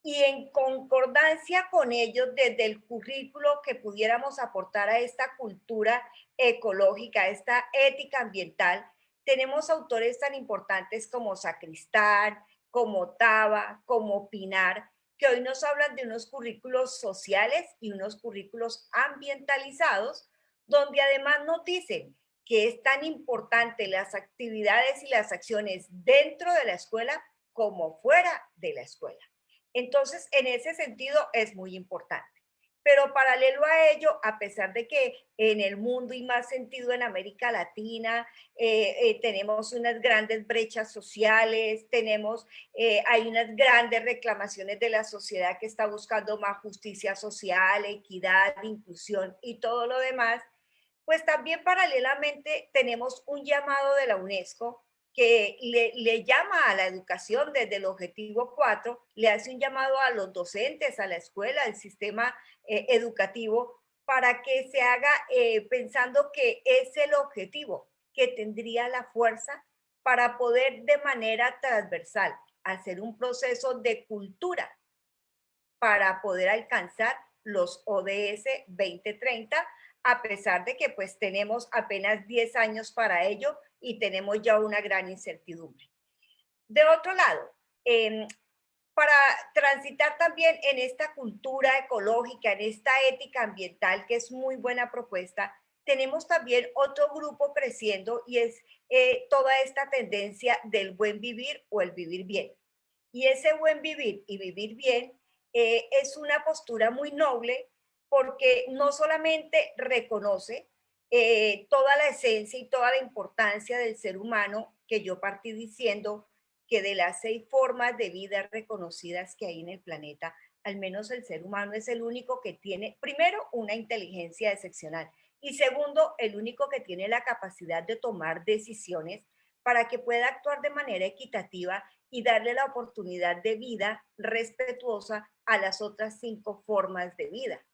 Y en concordancia con ellos, desde el currículo que pudiéramos aportar a esta cultura ecológica, a esta ética ambiental, tenemos autores tan importantes como Sacristán, como Taba, como Pinar, que hoy nos hablan de unos currículos sociales y unos currículos ambientalizados, donde además nos dicen que es tan importante las actividades y las acciones dentro de la escuela como fuera de la escuela. Entonces, en ese sentido es muy importante. Pero paralelo a ello, a pesar de que en el mundo y más sentido en América Latina, tenemos unas grandes brechas sociales, hay unas grandes reclamaciones de la sociedad que está buscando más justicia social, equidad, inclusión y todo lo demás, pues también paralelamente tenemos un llamado de la UNESCO que le llama a la educación desde el objetivo 4, le hace un llamado a los docentes, a la escuela, al sistema educativo, para que se haga pensando que es el objetivo que tendría la fuerza para poder de manera transversal hacer un proceso de cultura para poder alcanzar los ODS 2030, a pesar de que pues tenemos apenas 10 años para ello y tenemos ya una gran incertidumbre. De otro lado, para transitar también en esta cultura ecológica, en esta ética ambiental, que es muy buena propuesta, tenemos también otro grupo creciendo y es toda esta tendencia del buen vivir o el vivir bien. Y ese buen vivir y vivir bien es una postura muy noble porque no solamente reconoce toda la esencia y toda la importancia del ser humano, que yo partí diciendo que de las 6 formas de vida reconocidas que hay en el planeta, al menos el ser humano es el único que tiene, primero, una inteligencia excepcional y segundo, el único que tiene la capacidad de tomar decisiones para que pueda actuar de manera equitativa y darle la oportunidad de vida respetuosa a las otras 5 formas de vida.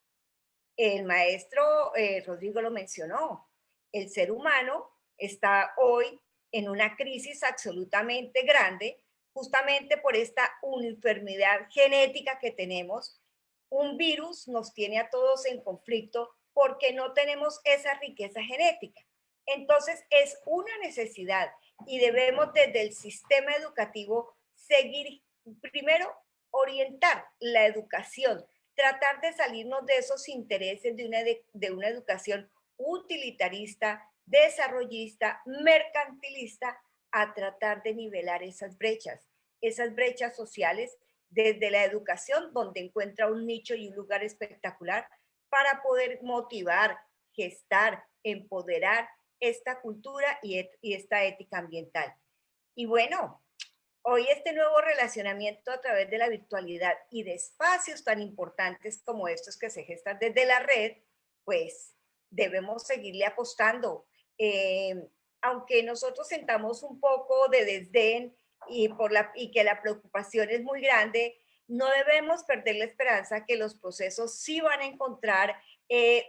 El maestro Rodrigo lo mencionó, el ser humano está hoy en una crisis absolutamente grande, justamente por esta uniformidad genética que tenemos. Un virus nos tiene a todos en conflicto porque no tenemos esa riqueza genética. Entonces es una necesidad y debemos desde el sistema educativo seguir, primero, orientar la educación, tratar de salirnos de esos intereses de una educación utilitarista, desarrollista, mercantilista, a tratar de nivelar esas brechas sociales desde la educación, donde encuentra un nicho y un lugar espectacular para poder motivar, gestar, empoderar esta cultura y esta ética ambiental. Y bueno, hoy este nuevo relacionamiento a través de la virtualidad y de espacios tan importantes como estos que se gestan desde la red, pues debemos seguirle apostando. Aunque nosotros sentamos un poco de desdén y que la preocupación es muy grande, no debemos perder la esperanza que los procesos sí van a encontrar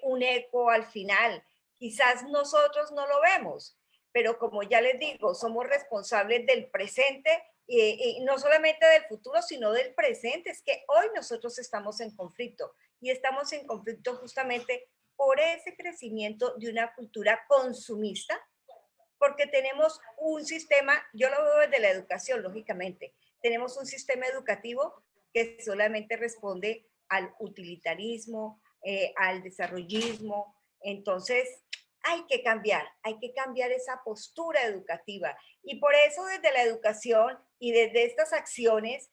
un eco al final. Quizás nosotros no lo vemos, pero como ya les digo, somos responsables del presente y no solamente del futuro, sino del presente. Es que hoy nosotros estamos en conflicto y estamos en conflicto justamente por ese crecimiento de una cultura consumista, porque tenemos un sistema, yo lo veo desde la educación, lógicamente, tenemos un sistema educativo que solamente responde al utilitarismo, al desarrollismo. Entonces, hay que cambiar esa postura educativa. Y por eso desde la educación y desde estas acciones,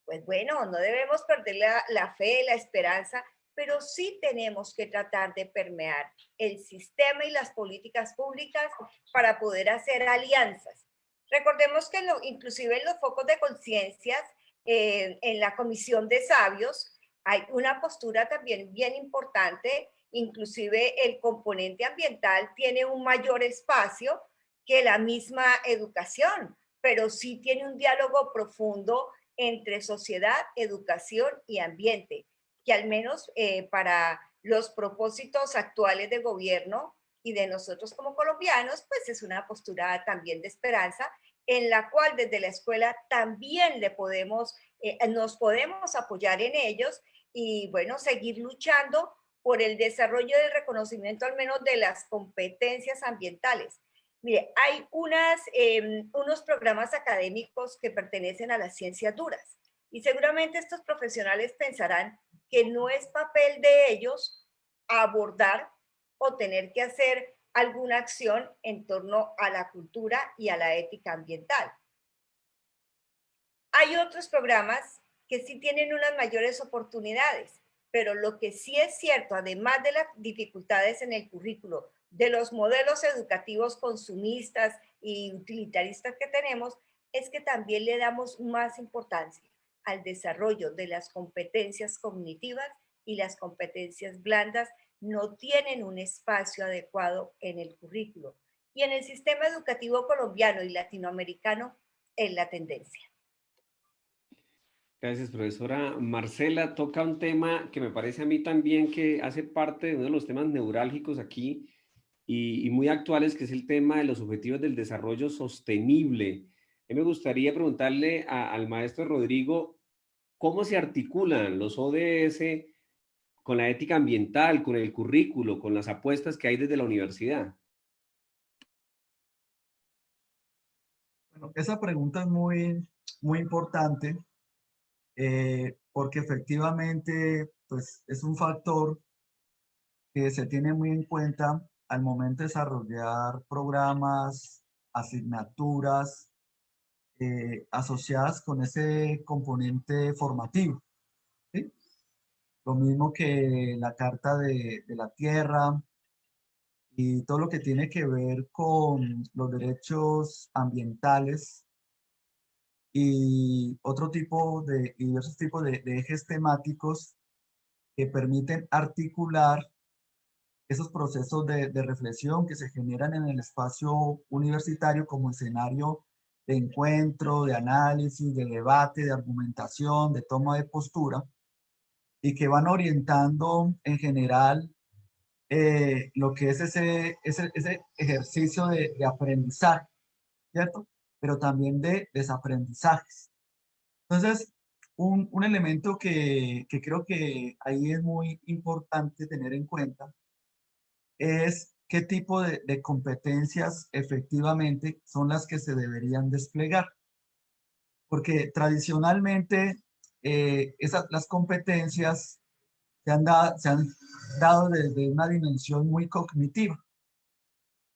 pues bueno, no debemos perder la fe, la esperanza, pero sí tenemos que tratar de permear el sistema y las políticas públicas para poder hacer alianzas. Recordemos que inclusive en los focos de conciencias, en la Comisión de Sabios, hay una postura también bien importante, inclusive el componente ambiental tiene un mayor espacio que la misma educación, pero sí tiene un diálogo profundo entre sociedad, educación y ambiente, que al menos para los propósitos actuales de gobierno y de nosotros como colombianos, pues es una postura también de esperanza en la cual desde la escuela también nos podemos apoyar en ellos y bueno, seguir luchando por el desarrollo del reconocimiento al menos de las competencias ambientales. Mire, hay unos programas académicos que pertenecen a las ciencias duras y seguramente estos profesionales pensarán que no es papel de ellos abordar o tener que hacer alguna acción en torno a la cultura y a la ética ambiental. Hay otros programas que sí tienen unas mayores oportunidades, pero lo que sí es cierto, además de las dificultades en el currículo, de los modelos educativos consumistas y utilitaristas que tenemos, es que también le damos más importancia al desarrollo de las competencias cognitivas y las competencias blandas no tienen un espacio adecuado en el currículo. Y en el sistema educativo colombiano y latinoamericano es la tendencia. Gracias, profesora. Marcela toca un tema que me parece a mí también que hace parte de uno de los temas neurálgicos aquí y muy actuales, que es el tema de los objetivos del desarrollo sostenible. Me gustaría preguntarle al maestro Rodrigo, ¿cómo se articulan los ODS con la ética ambiental, con el currículo, con las apuestas que hay desde la universidad? Bueno, esa pregunta es muy importante porque efectivamente pues, es un factor que se tiene muy en cuenta al momento de desarrollar programas, asignaturas asociadas con ese componente formativo, ¿sí? Lo mismo que la Carta de la Tierra y todo lo que tiene que ver con los derechos ambientales y diversos tipos de ejes temáticos que permiten articular esos procesos de reflexión que se generan en el espacio universitario como escenario de encuentro, de análisis, de debate, de argumentación, de toma de postura, y que van orientando en general lo que es ese ejercicio de aprendizaje, ¿cierto? Pero también de desaprendizajes. Entonces, un elemento que creo que ahí es muy importante tener en cuenta es qué tipo de competencias efectivamente son las que se deberían desplegar. Porque tradicionalmente las competencias se han dado desde una dimensión muy cognitiva.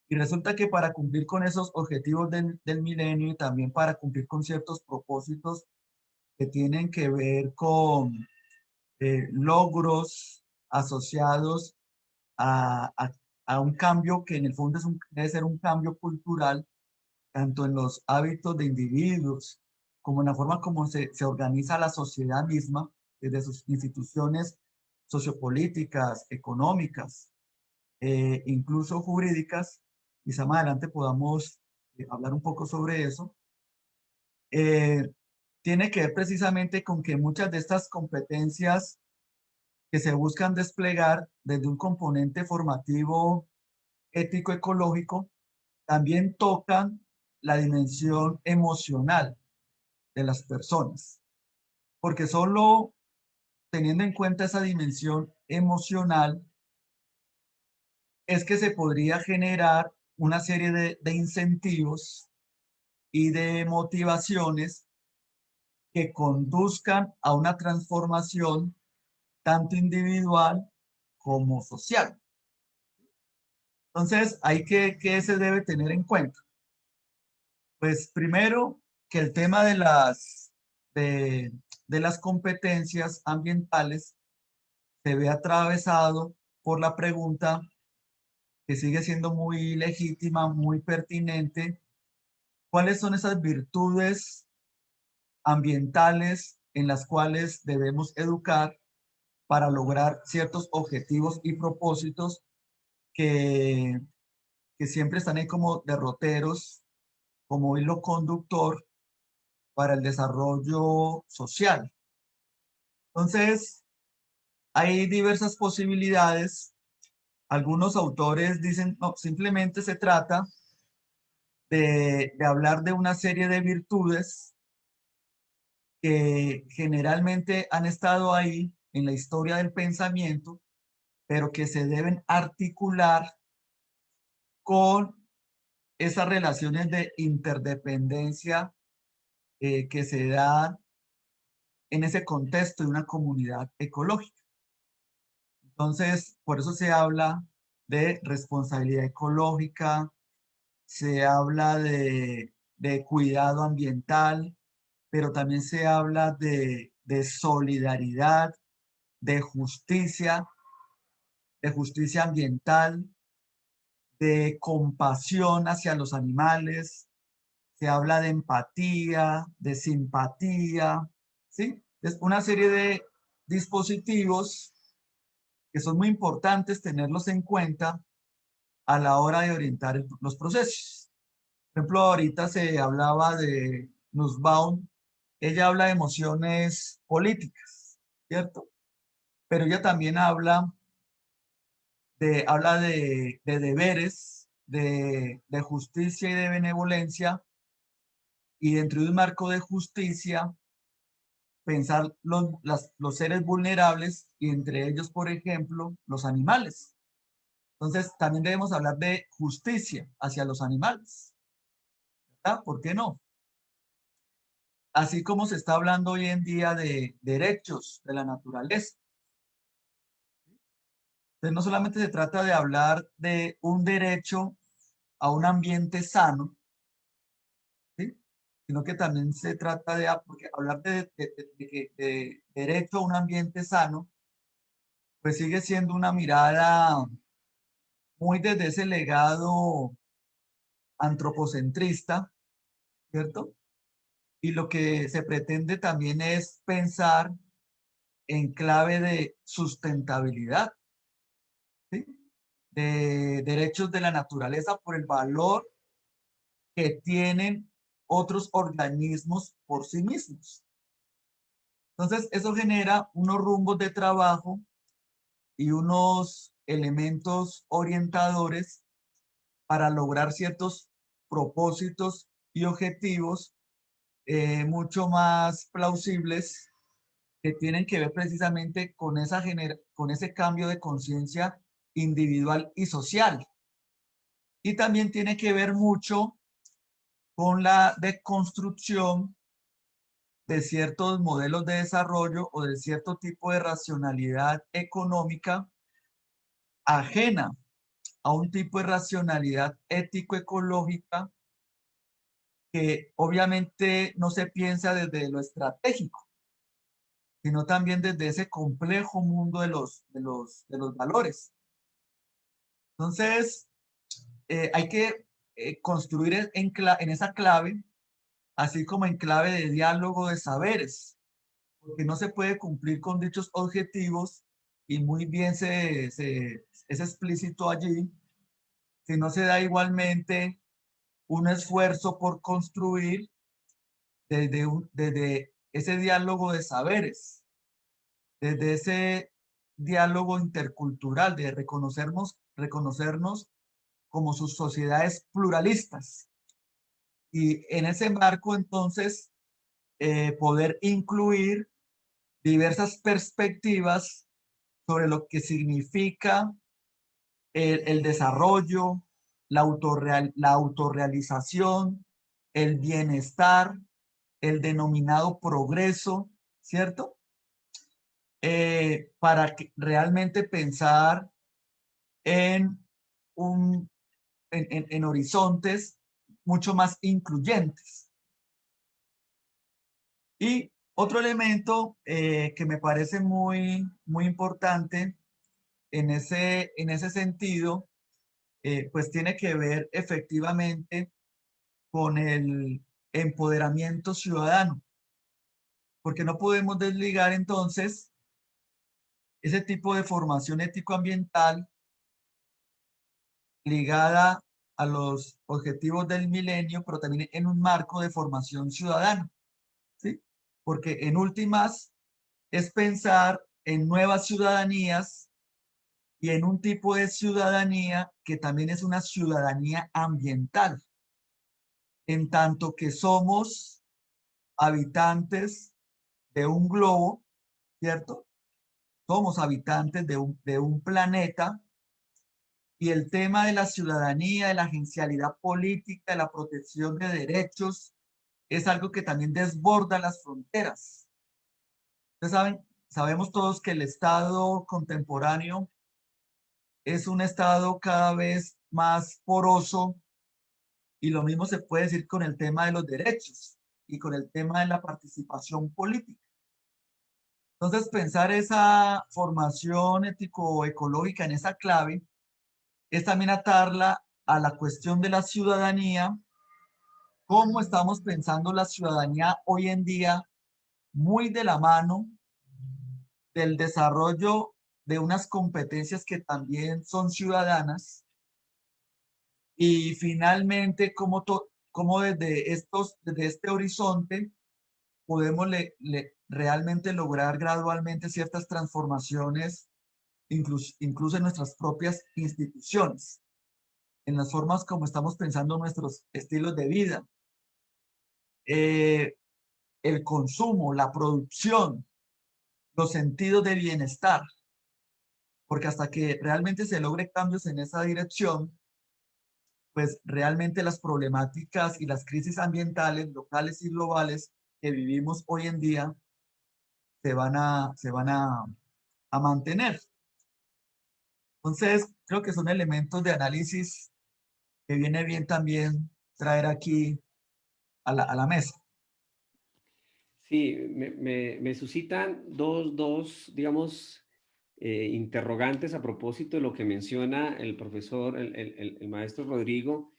Y resulta que para cumplir con esos objetivos del milenio y también para cumplir con ciertos propósitos que tienen que ver con logros asociados a un cambio que en el fondo debe ser un cambio cultural, tanto en los hábitos de individuos como en la forma como se organiza la sociedad misma, desde sus instituciones sociopolíticas, económicas, incluso jurídicas. Quizá más adelante podamos hablar un poco sobre eso. tiene que ver precisamente con que muchas de estas competencias que se buscan desplegar desde un componente formativo ético-ecológico también tocan la dimensión emocional de las personas, porque solo teniendo en cuenta esa dimensión emocional es que se podría generar una serie de incentivos y de motivaciones que conduzcan a una transformación tanto individual como social. Entonces, ¿qué se debe tener en cuenta? Pues primero, que el tema de las competencias ambientales se ve atravesado por la pregunta que sigue siendo muy legítima, muy pertinente. ¿Cuáles son esas virtudes ambientales en las cuales debemos educar para lograr ciertos objetivos y propósitos que, que siempre están ahí como derroteros, como hilo conductor para el desarrollo social? Entonces, hay diversas posibilidades. Algunos autores dicen, no, simplemente se trata de hablar de una serie de virtudes que generalmente han estado ahí en la historia del pensamiento, pero que se deben articular con esas relaciones de interdependencia que se dan en ese contexto de una comunidad ecológica. Entonces, por eso se habla de responsabilidad ecológica, se habla de cuidado ambiental, pero también se habla de solidaridad, de justicia ambiental, de compasión hacia los animales, se habla de empatía, de simpatía, ¿sí? Es una serie de dispositivos que son muy importantes tenerlos en cuenta a la hora de orientar los procesos. Por ejemplo, ahorita se hablaba de Nussbaum, ella habla de emociones políticas, ¿cierto? Pero ella también habla de deberes, de justicia y de benevolencia, y dentro de un marco de justicia, pensar los seres vulnerables y entre ellos, por ejemplo, los animales. Entonces, también debemos hablar de justicia hacia los animales, ¿verdad? ¿Por qué no? Así como se está hablando hoy en día de derechos de la naturaleza. Entonces, no solamente se trata de hablar de un derecho a un ambiente sano, ¿sí? Sino que también se trata de porque hablar de derecho a un ambiente sano, pues sigue siendo una mirada muy desde ese legado antropocentrista, ¿cierto? Y lo que se pretende también es pensar en clave de sustentabilidad, ¿sí? De derechos de la naturaleza por el valor que tienen otros organismos por sí mismos. Entonces, eso genera unos rumbos de trabajo y unos elementos orientadores para lograr ciertos propósitos y objetivos mucho más plausibles que tienen que ver precisamente con con ese cambio de conciencia individual y social. Y también tiene que ver mucho con la deconstrucción de ciertos modelos de desarrollo o de cierto tipo de racionalidad económica ajena a un tipo de racionalidad ético-ecológica que obviamente no se piensa desde lo estratégico, sino también desde ese complejo mundo de los valores. Entonces, hay que construir en esa clave, así como en clave de diálogo de saberes, porque no se puede cumplir con dichos objetivos y muy bien es explícito allí, si no se da igualmente un esfuerzo por construir desde ese diálogo de saberes, desde ese diálogo intercultural, de reconocernos como sus sociedades pluralistas. Y en ese marco, entonces, poder incluir diversas perspectivas sobre lo que significa el desarrollo, la autorrealización, el bienestar, el denominado progreso, ¿cierto? Para realmente pensar en, en horizontes mucho más incluyentes. Y otro elemento que me parece muy importante en ese sentido, pues tiene que ver efectivamente con el empoderamiento ciudadano, porque no podemos desligar entonces ese tipo de formación ético-ambiental ligada a los objetivos del milenio, pero también en un marco de formación ciudadana, ¿sí? Porque en últimas es pensar en nuevas ciudadanías y en un tipo de ciudadanía que también es una ciudadanía ambiental, en tanto que somos habitantes de un globo, ¿cierto? Somos habitantes de un planeta y el tema de la ciudadanía, de la agencialidad política, de la protección de derechos, es algo que también desborda las fronteras. Ustedes sabemos todos que el Estado contemporáneo es un Estado cada vez más poroso y lo mismo se puede decir con el tema de los derechos y con el tema de la participación política. Entonces, pensar esa formación ético-ecológica en esa clave es también atarla a la cuestión de la ciudadanía, cómo estamos pensando la ciudadanía hoy en día, muy de la mano del desarrollo de unas competencias que también son ciudadanas, y finalmente cómo desde este horizonte podemos realmente lograr gradualmente ciertas transformaciones, incluso en nuestras propias instituciones, en las formas como estamos pensando nuestros estilos de vida, el consumo, la producción, los sentidos de bienestar, porque hasta que realmente se logre cambios en esa dirección, pues realmente las problemáticas y las crisis ambientales locales y globales que vivimos hoy en día se van a mantener. Entonces, creo que son elementos de análisis que viene bien también traer aquí a la mesa. Sí, me suscitan dos, digamos, interrogantes a propósito de lo que menciona el profesor, el maestro Rodrigo,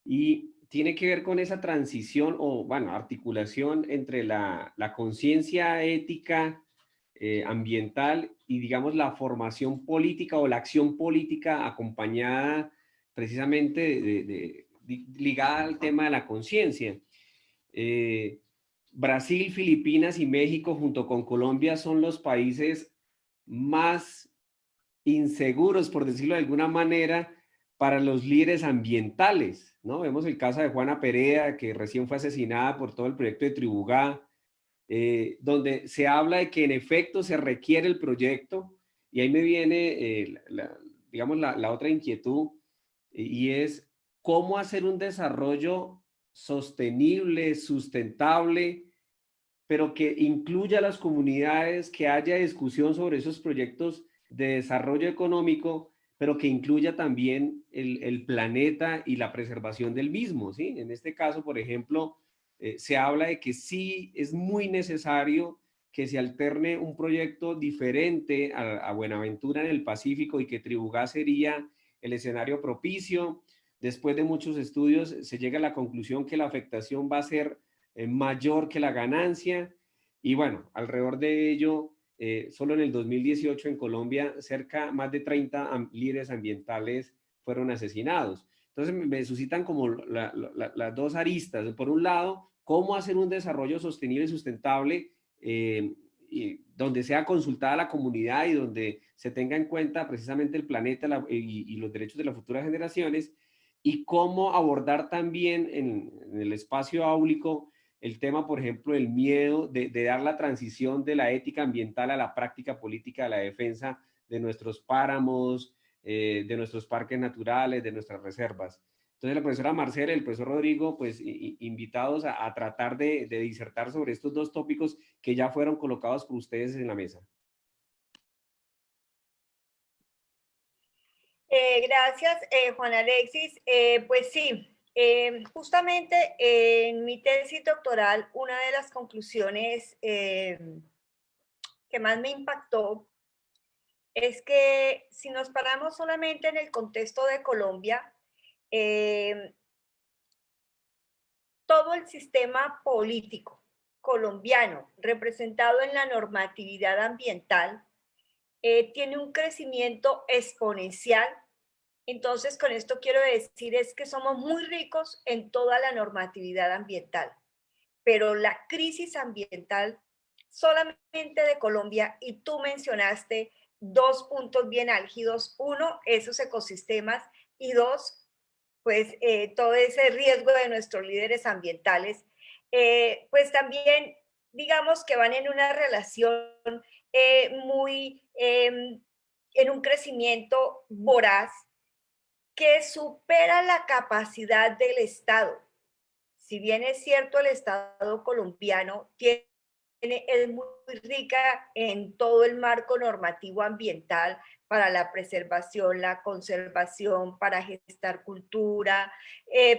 y tiene que ver con esa transición o, bueno, articulación entre la conciencia ética ambiental y, digamos, la formación política o la acción política acompañada precisamente ligada al tema de la conciencia. Brasil, Filipinas y México junto con Colombia son los países más inseguros, por decirlo de alguna manera, para los líderes ambientales, ¿no? Vemos el caso de Juana Pereda, que recién fue asesinada por todo el proyecto de Tribugá, donde se habla de que en efecto se requiere el proyecto, y ahí me viene, digamos, la otra inquietud, y es cómo hacer un desarrollo sostenible, sustentable, pero que incluya a las comunidades, que haya discusión sobre esos proyectos de desarrollo económico, pero que incluya también el planeta y la preservación del mismo, ¿sí? En este caso, por ejemplo, se habla de que sí es muy necesario que se alterne un proyecto diferente a Buenaventura en el Pacífico y que Tribugá sería el escenario propicio. Después de muchos estudios se llega a la conclusión que la afectación va a ser mayor que la ganancia, y bueno, alrededor de ello, solo en el 2018 en Colombia más de 30 líderes ambientales fueron asesinados. Entonces me suscitan como las dos aristas. Por un lado, cómo hacer un desarrollo sostenible y sustentable y donde sea consultada la comunidad y donde se tenga en cuenta precisamente el planeta y los derechos de las futuras generaciones, y cómo abordar también en el espacio áulico el tema, por ejemplo, el miedo de dar la transición de la ética ambiental a la práctica política de la defensa de nuestros páramos, de nuestros parques naturales, de nuestras reservas. Entonces, la profesora Marcela y el profesor Rodrigo, pues invitados a tratar de disertar sobre estos dos tópicos que ya fueron colocados por ustedes en la mesa. Gracias, Juan Alexis. Pues sí, justamente en mi tesis doctoral, una de las conclusiones que más me impactó es que si nos paramos solamente en el contexto de Colombia, todo el sistema político colombiano representado en la normatividad ambiental tiene un crecimiento exponencial. Entonces, con esto quiero decir es que somos muy ricos en toda la normatividad ambiental, pero la crisis ambiental solamente de Colombia, y tú mencionaste dos puntos bien álgidos: uno, esos ecosistemas, y dos, pues todo ese riesgo de nuestros líderes ambientales, pues también digamos que van en una relación muy, en un crecimiento voraz que supera la capacidad del Estado. Si bien es cierto, el Estado colombiano es muy rica en todo el marco normativo ambiental para la preservación, la conservación, para gestar cultura,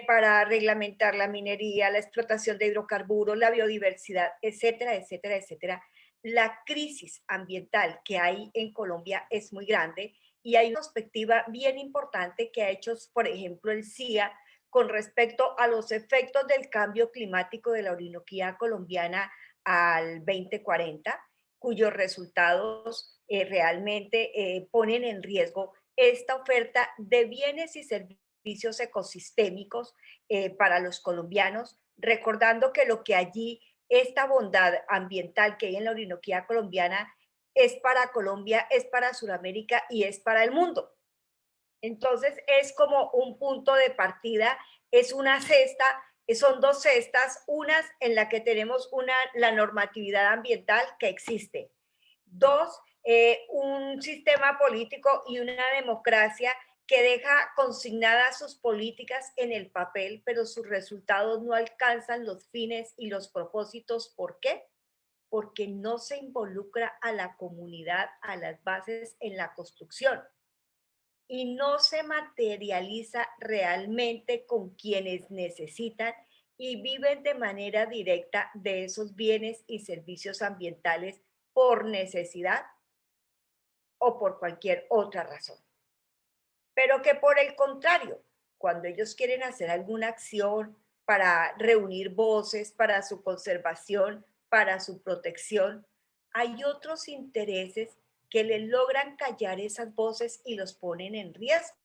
para reglamentar la minería, la explotación de hidrocarburos, la biodiversidad, etcétera, etcétera, etcétera. La crisis ambiental que hay en Colombia es muy grande y hay una perspectiva bien importante que ha hecho, por ejemplo, el CIA con respecto a los efectos del cambio climático de la Orinoquía colombiana al 2040, cuyos resultados realmente ponen en riesgo esta oferta de bienes y servicios ecosistémicos para los colombianos, recordando que lo que allí, esta bondad ambiental que hay en la Orinoquía colombiana, es para Colombia, es para Sudamérica y es para el mundo. Entonces es como un punto de partida, es una cesta, son dos cestas, unas en la que tenemos la normatividad ambiental que existe. Dos, un sistema político y una democracia que deja consignadas sus políticas en el papel, pero sus resultados no alcanzan los fines y los propósitos. ¿Por qué? Porque no se involucra a la comunidad, a las bases en la construcción, y no se materializa realmente con quienes necesitan y viven de manera directa de esos bienes y servicios ambientales por necesidad o por cualquier otra razón. Pero que por el contrario, cuando ellos quieren hacer alguna acción para reunir voces, para su conservación, para su protección, hay otros intereses que les logran callar esas voces y los ponen en riesgo.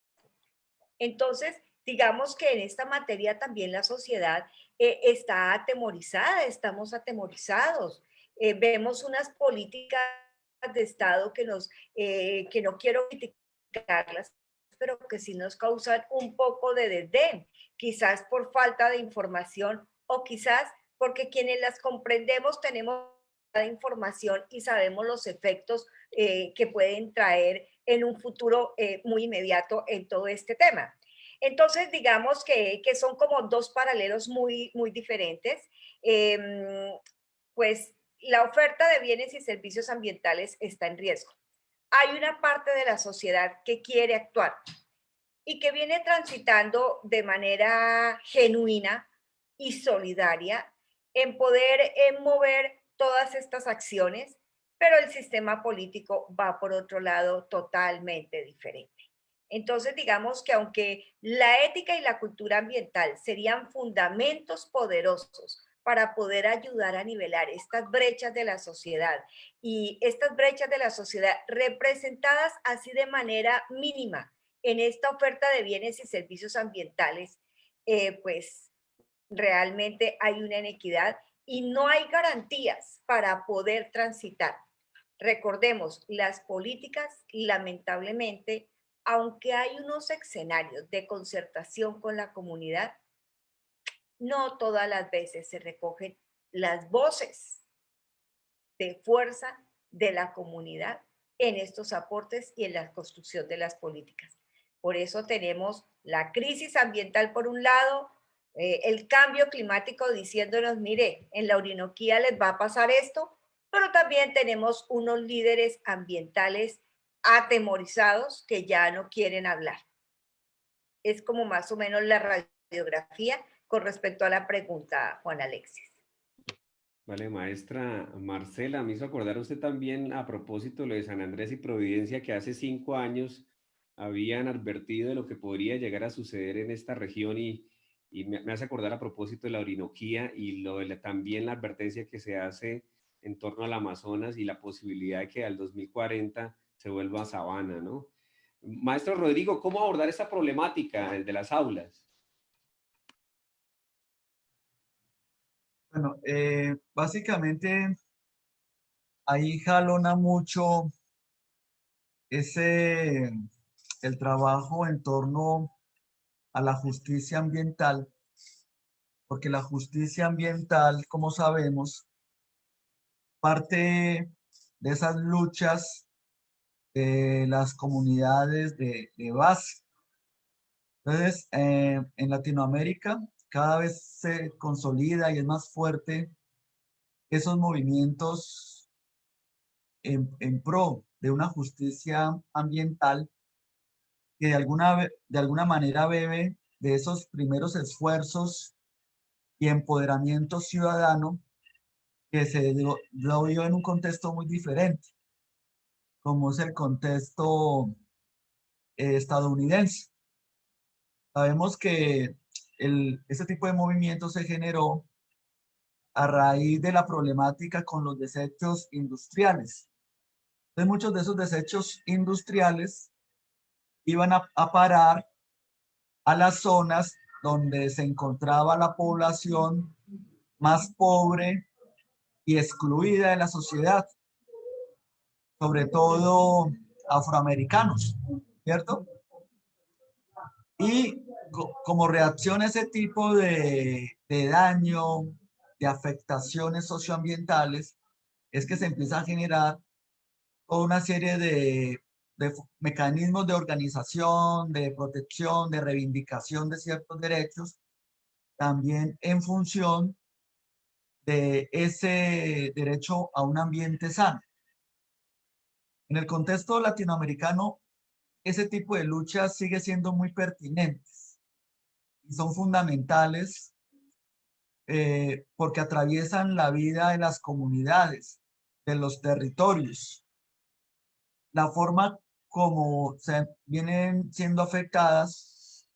Entonces, digamos que en esta materia también la sociedad está atemorizada, estamos atemorizados. Vemos unas políticas de Estado que no quiero criticarlas, pero que sí nos causan un poco de desdén, quizás por falta de información o quizás porque quienes las comprendemos tenemos información y sabemos los efectos que pueden traer en un futuro muy inmediato en todo este tema. Entonces, digamos que son como dos paralelos muy, muy diferentes. Pues la oferta de bienes y servicios ambientales está en riesgo. Hay una parte de la sociedad que quiere actuar y que viene transitando de manera genuina y solidaria en poder mover todas estas acciones, pero el sistema político va por otro lado totalmente diferente. Entonces, digamos que aunque la ética y la cultura ambiental serían fundamentos poderosos para poder ayudar a nivelar estas brechas de la sociedad, y estas brechas de la sociedad representadas así de manera mínima en esta oferta de bienes y servicios ambientales, pues realmente hay una inequidad y no hay garantías para poder transitar. Recordemos, las políticas, lamentablemente, aunque hay unos escenarios de concertación con la comunidad, no todas las veces se recogen las voces de fuerza de la comunidad en estos aportes y en la construcción de las políticas. Por eso tenemos la crisis ambiental por un lado, el cambio climático diciéndonos, mire, en la Orinoquía les va a pasar esto, pero también tenemos unos líderes ambientales atemorizados que ya no quieren hablar. Es como más o menos la radiografía con respecto a la pregunta, Juan Alexis. Vale, maestra Marcela, me hizo acordar usted también a propósito de lo de San Andrés y Providencia, que hace 5 años habían advertido de lo que podría llegar a suceder en esta región y me hace acordar a propósito de la Orinoquía y también la advertencia que se hace en torno al Amazonas y la posibilidad de que al 2040 se vuelva sabana, ¿no? Maestro Rodrigo, ¿cómo abordar esta problemática desde las aulas? Bueno, básicamente ahí jalona mucho el trabajo en torno a la justicia ambiental, porque la justicia ambiental, como sabemos, parte de esas luchas de las comunidades de base. Entonces, en Latinoamérica cada vez se consolida y es más fuerte esos movimientos en pro de una justicia ambiental que de alguna manera bebe de esos primeros esfuerzos y empoderamiento ciudadano que se dio en un contexto muy diferente, como es el contexto estadounidense. Sabemos que ese tipo de movimiento se generó a raíz de la problemática con los desechos industriales. Entonces, muchos de esos desechos industriales iban a parar a las zonas donde se encontraba la población más pobre y excluida de la sociedad, sobre todo afroamericanos, ¿cierto? Y como reacción a ese tipo de daño, de afectaciones socioambientales, es que se empieza a generar toda una serie de mecanismos de organización, de protección, de reivindicación de ciertos derechos, también en función de ese derecho a un ambiente sano. En el contexto latinoamericano, ese tipo de luchas sigue siendo muy pertinentes y son fundamentales porque atraviesan la vida de las comunidades, de los territorios. La forma como se vienen siendo afectadas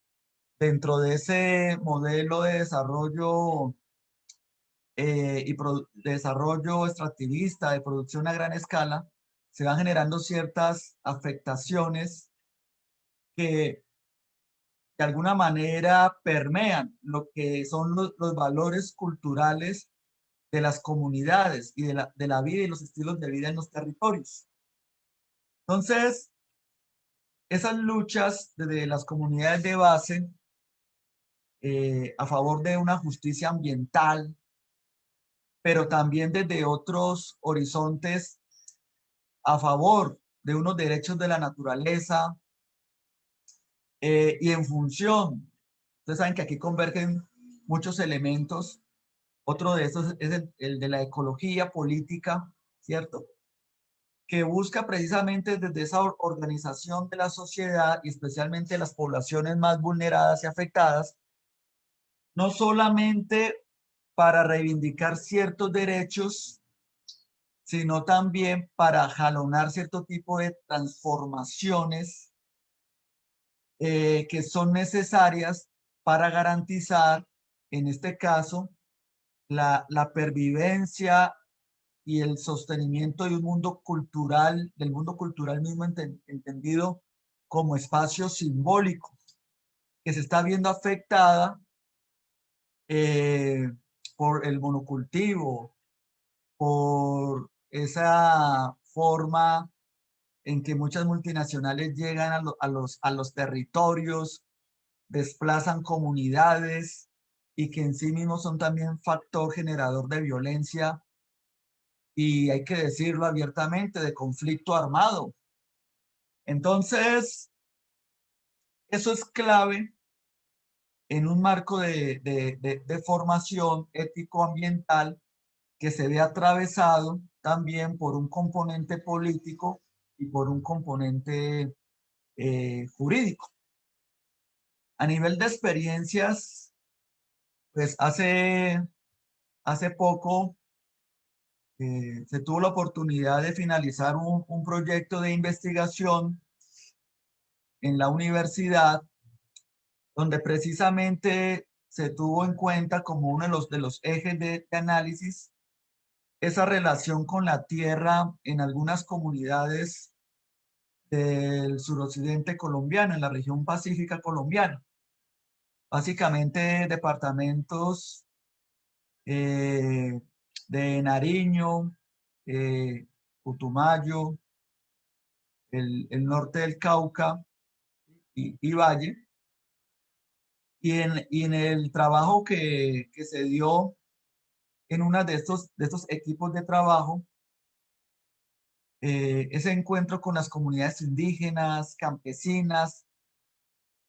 dentro de ese modelo de desarrollo desarrollo extractivista, de producción a gran escala, se van generando ciertas afectaciones que de alguna manera permean lo que son los valores culturales de las comunidades y de la vida y los estilos de vida en los territorios. Entonces, esas luchas de las comunidades de base a favor de una justicia ambiental, pero también desde otros horizontes a favor de unos derechos de la naturaleza y en función. Ustedes saben que aquí convergen muchos elementos. Otro de estos es el de la ecología política, ¿cierto? Que busca precisamente desde esa organización de la sociedad y especialmente las poblaciones más vulneradas y afectadas, no solamente para reivindicar ciertos derechos, sino también para jalonar cierto tipo de transformaciones que son necesarias para garantizar, en este caso, la pervivencia y el sostenimiento de un mundo cultural, del mundo cultural mismo entendido como espacio simbólico, que se está viendo afectada por el monocultivo, por esa forma en que muchas multinacionales llegan a los territorios, desplazan comunidades y que en sí mismos son también factor generador de violencia y hay que decirlo abiertamente, de conflicto armado. Entonces, eso es clave en un marco de formación ético-ambiental que se ve atravesado también por un componente político y por un componente jurídico. A nivel de experiencias, pues hace poco se tuvo la oportunidad de finalizar un proyecto de investigación en la universidad donde precisamente se tuvo en cuenta como uno de los ejes de análisis esa relación con la tierra en algunas comunidades del suroccidente colombiano, en la región pacífica colombiana. Básicamente departamentos de Nariño, Putumayo, el norte del Cauca y Valle. Y en el trabajo que se dio en uno de estos equipos de trabajo, ese encuentro con las comunidades indígenas, campesinas,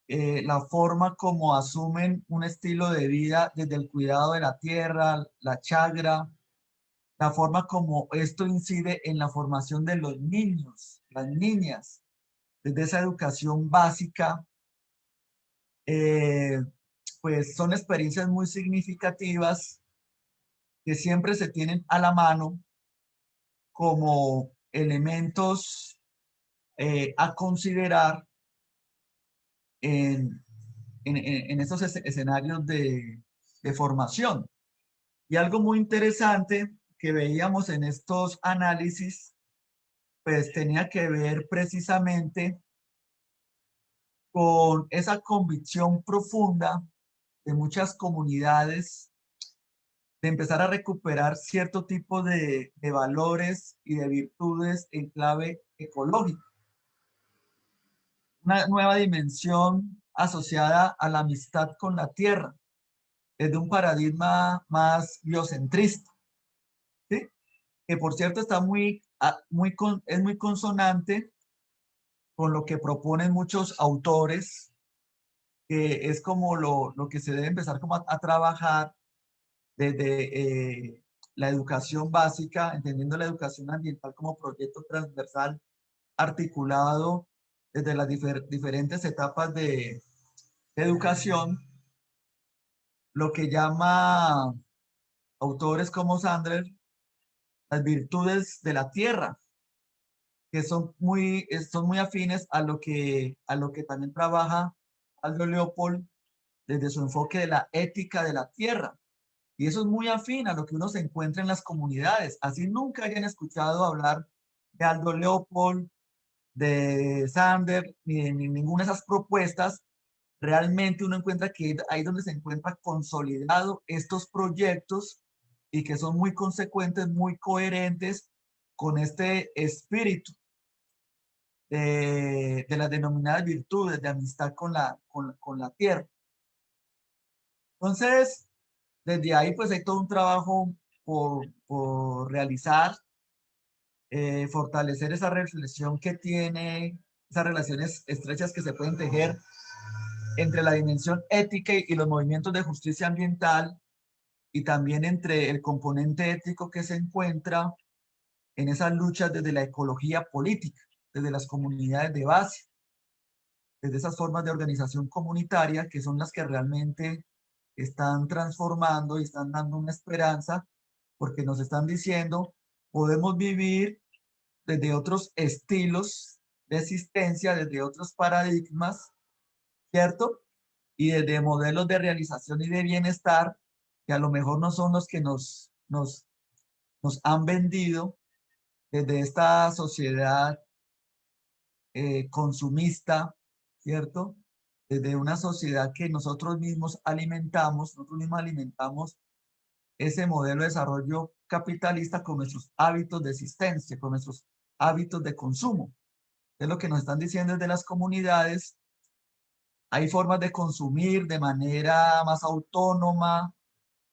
la forma como asumen un estilo de vida desde el cuidado de la tierra, la chagra, la forma como esto incide en la formación de los niños, las niñas, desde esa educación básica, pues son experiencias muy significativas que siempre se tienen a la mano como elementos a considerar en estos escenarios de formación. Y algo muy interesante que veíamos en estos análisis, pues tenía que ver precisamente con esa convicción profunda de muchas comunidades de empezar a recuperar cierto tipo de valores y de virtudes en clave ecológica. Una nueva dimensión asociada a la amistad con la tierra, desde un paradigma más biocentrista, ¿sí? Que por cierto está es muy consonante con lo que proponen muchos autores, que es como lo que se debe empezar como a trabajar desde la educación básica, entendiendo la educación ambiental como proyecto transversal articulado desde las diferentes etapas de educación, lo que llama autores como Sandler las virtudes de la tierra, que son muy afines a lo que también trabaja Aldo Leopold desde su enfoque de la ética de la tierra. Y eso es muy afín a lo que uno se encuentra en las comunidades. Así nunca hayan escuchado hablar de Aldo Leopold, de Sander, ni de ninguna de esas propuestas. Realmente uno encuentra que ahí donde se encuentra consolidado estos proyectos y que son muy consecuentes, muy coherentes con este espíritu de las denominadas virtudes de amistad con la tierra. Entonces, desde ahí pues hay todo un trabajo por realizar, fortalecer esa reflexión que tiene, esas relaciones estrechas que se pueden tejer entre la dimensión ética y los movimientos de justicia ambiental y también entre el componente ético que se encuentra en esas luchas desde la ecología política, desde las comunidades de base, desde esas formas de organización comunitaria que son las que realmente están transformando y están dando una esperanza porque nos están diciendo podemos vivir desde otros estilos de existencia, desde otros paradigmas, ¿cierto? Y desde modelos de realización y de bienestar que a lo mejor no son los que nos han vendido desde esta sociedad consumista, ¿cierto? desde una sociedad que nosotros mismos alimentamos ese modelo de desarrollo capitalista con nuestros hábitos de existencia, con nuestros hábitos de consumo. Es lo que nos están diciendo desde las comunidades. Hay formas de consumir de manera más autónoma,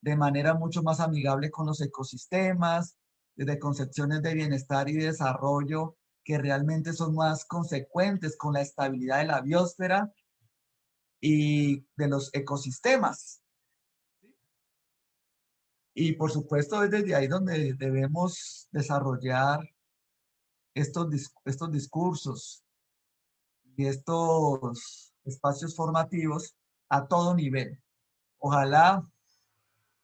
de manera mucho más amigable con los ecosistemas, desde concepciones de bienestar y desarrollo que realmente son más consecuentes con la estabilidad de la biosfera y de los ecosistemas. Y por supuesto es desde ahí donde debemos desarrollar estos discursos y estos espacios formativos a todo nivel. Ojalá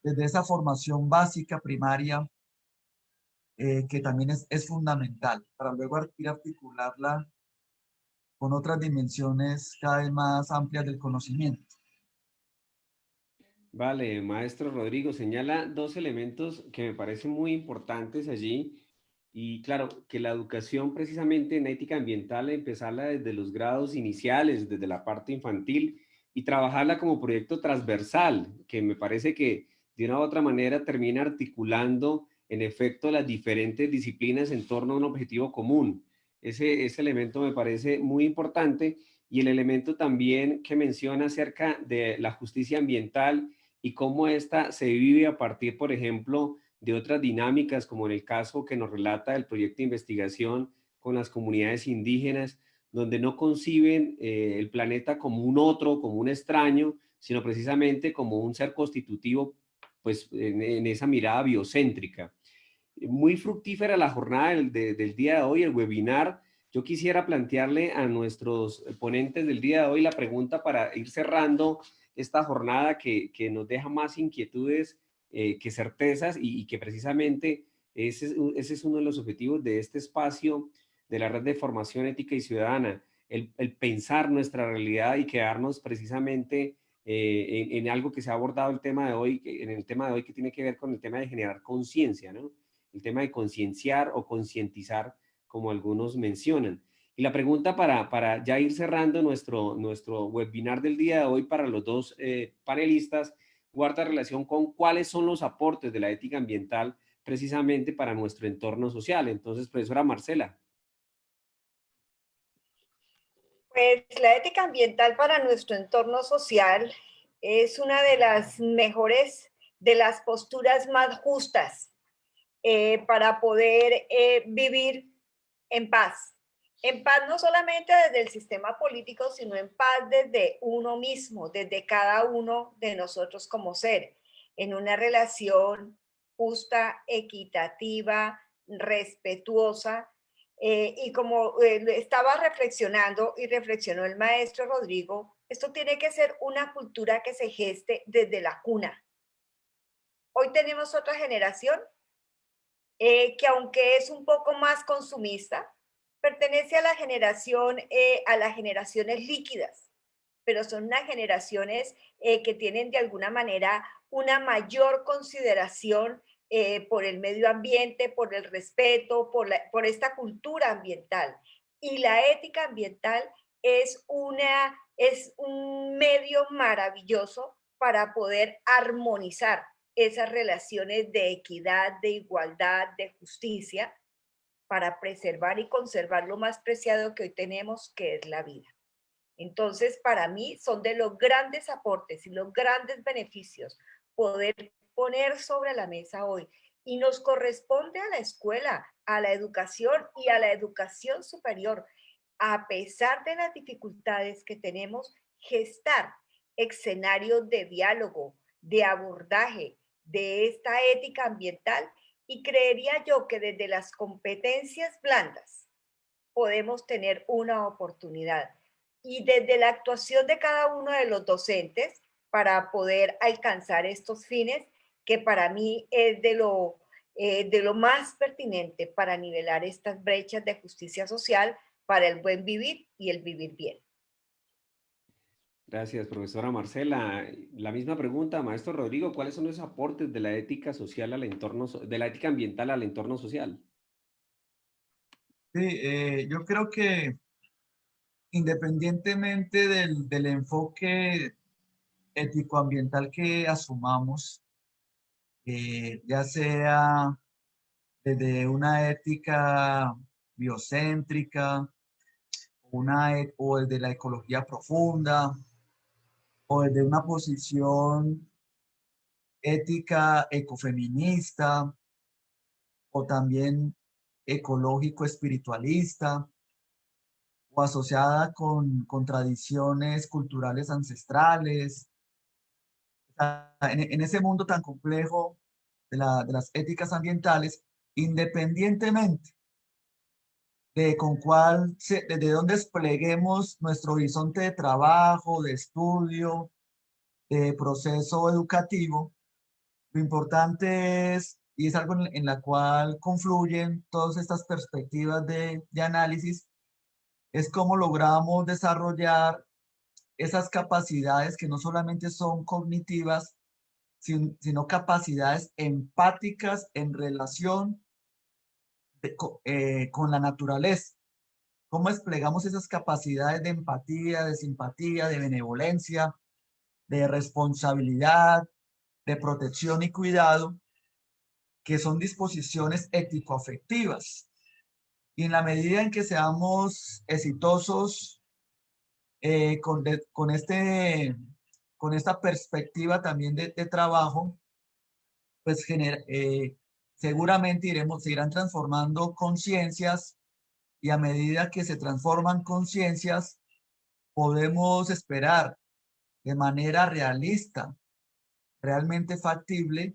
desde esa formación básica, primaria, que también es fundamental, para luego ir a articularla con otras dimensiones cada vez más amplias del conocimiento. Vale, maestro Rodrigo, señala dos elementos que me parecen muy importantes allí. Y claro, que la educación precisamente en ética ambiental, empezarla desde los grados iniciales, desde la parte infantil, y trabajarla como proyecto transversal, que me parece que de una u otra manera termina articulando en efecto las diferentes disciplinas en torno a un objetivo común. Ese elemento me parece muy importante, y el elemento también que menciona acerca de la justicia ambiental y cómo ésta se vive a partir, por ejemplo, de otras dinámicas, como en el caso que nos relata el proyecto de investigación con las comunidades indígenas, donde no conciben el planeta como un otro, como un extraño, sino precisamente como un ser constitutivo, pues en esa mirada biocéntrica. Muy fructífera la jornada del día de hoy, el webinar. Yo quisiera plantearle a nuestros ponentes del día de hoy la pregunta para ir cerrando esta jornada que nos deja más inquietudes que certezas, y que precisamente ese es uno de los objetivos de este espacio de la Red de Formación Ética y Ciudadana, el pensar nuestra realidad y quedarnos precisamente en algo que se ha abordado el tema de hoy, en el tema de hoy, que tiene que ver con el tema de generar conciencia, ¿no? El tema de concienciar o concientizar, como algunos mencionan. Y la pregunta para ya ir cerrando nuestro webinar del día de hoy para los dos panelistas guarda relación con cuáles son los aportes de la ética ambiental precisamente para nuestro entorno social. Entonces, profesora Marcela. Pues la ética ambiental para nuestro entorno social es una de las mejores, de las posturas más justas para poder vivir en paz. En paz no solamente desde el sistema político, sino en paz desde uno mismo, desde cada uno de nosotros como ser, en una relación justa, equitativa, respetuosa. Y como estaba reflexionando y reflexionó el maestro Rodrigo, esto tiene que ser una cultura que se geste desde la cuna. Hoy tenemos otra generación que aunque es un poco más consumista, pertenece a la generación, a las generaciones líquidas, pero son unas generaciones que tienen de alguna manera una mayor consideración por el medio ambiente, por el respeto, por esta cultura ambiental. Y la ética ambiental es un medio maravilloso para poder armonizar esas relaciones de equidad, de igualdad, de justicia, para preservar y conservar lo más preciado que hoy tenemos, que es la vida. Entonces, para mí son de los grandes aportes y los grandes beneficios poder poner sobre la mesa hoy. Y nos corresponde a la escuela, a la educación y a la educación superior, a pesar de las dificultades que tenemos, gestar escenarios de diálogo, de abordaje de esta ética ambiental, y creería yo que desde las competencias blandas podemos tener una oportunidad, y desde la actuación de cada uno de los docentes para poder alcanzar estos fines, que para mí es de lo más pertinente para nivelar estas brechas de justicia social, para el buen vivir y el vivir bien. Gracias, profesora Marcela. La misma pregunta, maestro Rodrigo, ¿cuáles son los aportes de la ética social al entorno, de la ética ambiental al entorno social? Sí, yo creo que independientemente del enfoque ético-ambiental que asumamos, ya sea desde una ética biocéntrica, o desde la ecología profunda, o desde una posición ética ecofeminista, o también ecológico-espiritualista, o asociada con tradiciones culturales ancestrales. En ese mundo tan complejo de las éticas ambientales, independientemente de dónde despleguemos nuestro horizonte de trabajo, de estudio, de proceso educativo, lo importante es, y es algo en la cual confluyen todas estas perspectivas de análisis, es cómo logramos desarrollar esas capacidades que no solamente son cognitivas, sino capacidades empáticas en relación con la naturaleza. ¿Cómo desplegamos esas capacidades de empatía, de simpatía, de benevolencia, de responsabilidad, de protección y cuidado, que son disposiciones ético-afectivas? Y en la medida en que seamos exitosos con esta perspectiva también de trabajo, pues seguramente se irán transformando conciencias, y a medida que se transforman conciencias, podemos esperar de manera realista, realmente factible,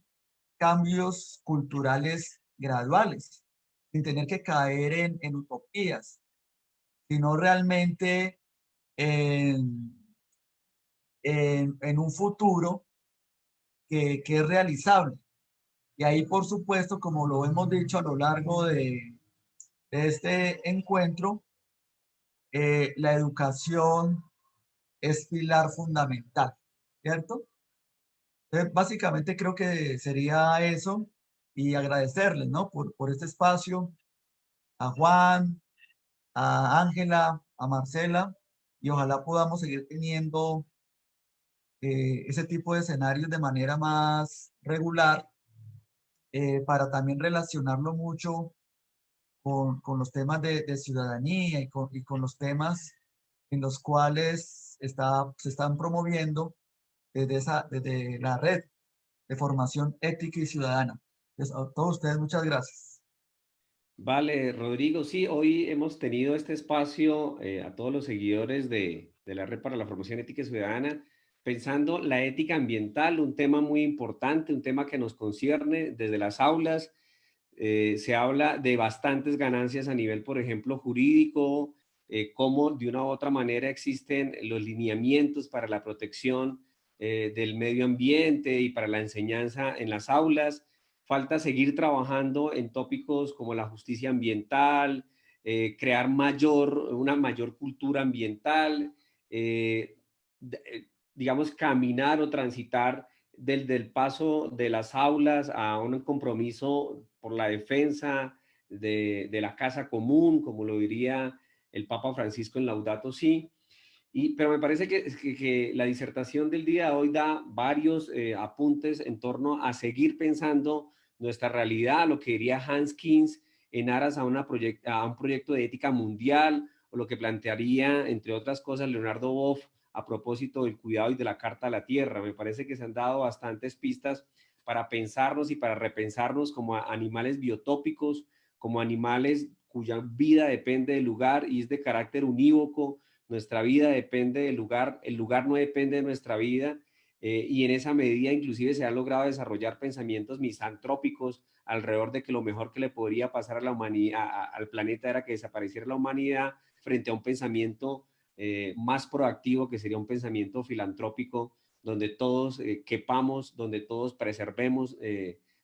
cambios culturales graduales, sin tener que caer en utopías, sino realmente en, en un futuro que es realizable. Y ahí, por supuesto, como lo hemos dicho a lo largo de este encuentro, la educación es pilar fundamental, ¿cierto? Entonces, básicamente creo que sería eso, y agradecerles, ¿no? Por este espacio, a Juan, a Ángela, a Marcela, y ojalá podamos seguir teniendo ese tipo de escenarios de manera más regular, para también relacionarlo mucho con los temas de ciudadanía y con los temas en los cuales se están promoviendo desde la red de formación ética y ciudadana. Entonces, a todos ustedes, muchas gracias. Vale, Rodrigo, sí, hoy hemos tenido este espacio a todos los seguidores de la Red para la Formación Ética y Ciudadana, pensando la ética ambiental, un tema muy importante, un tema que nos concierne desde las aulas. Se habla de bastantes ganancias a nivel, por ejemplo, jurídico, cómo de una u otra manera existen los lineamientos para la protección del medio ambiente y para la enseñanza en las aulas. Falta seguir trabajando en tópicos como la justicia ambiental, crear una mayor cultura ambiental, digamos, caminar o transitar del paso de las aulas a un compromiso por la defensa de la casa común, como lo diría el Papa Francisco en Laudato Si. Pero me parece que la disertación del día de hoy da varios apuntes en torno a seguir pensando nuestra realidad, lo que diría Hans Kins en aras a un proyecto de ética mundial, o lo que plantearía, entre otras cosas, Leonardo Boff a propósito del cuidado y de la Carta a la Tierra. Me parece que se han dado bastantes pistas para pensarnos y para repensarnos como animales biotópicos, como animales cuya vida depende del lugar y es de carácter unívoco. Nuestra vida depende del lugar, el lugar no depende de nuestra vida, y en esa medida inclusive se han logrado desarrollar pensamientos misantrópicos alrededor de que lo mejor que le podría pasar a la humanidad, al planeta, era que desapareciera la humanidad, frente a un pensamiento más proactivo, que sería un pensamiento filantrópico, donde todos quepamos, donde todos preservemos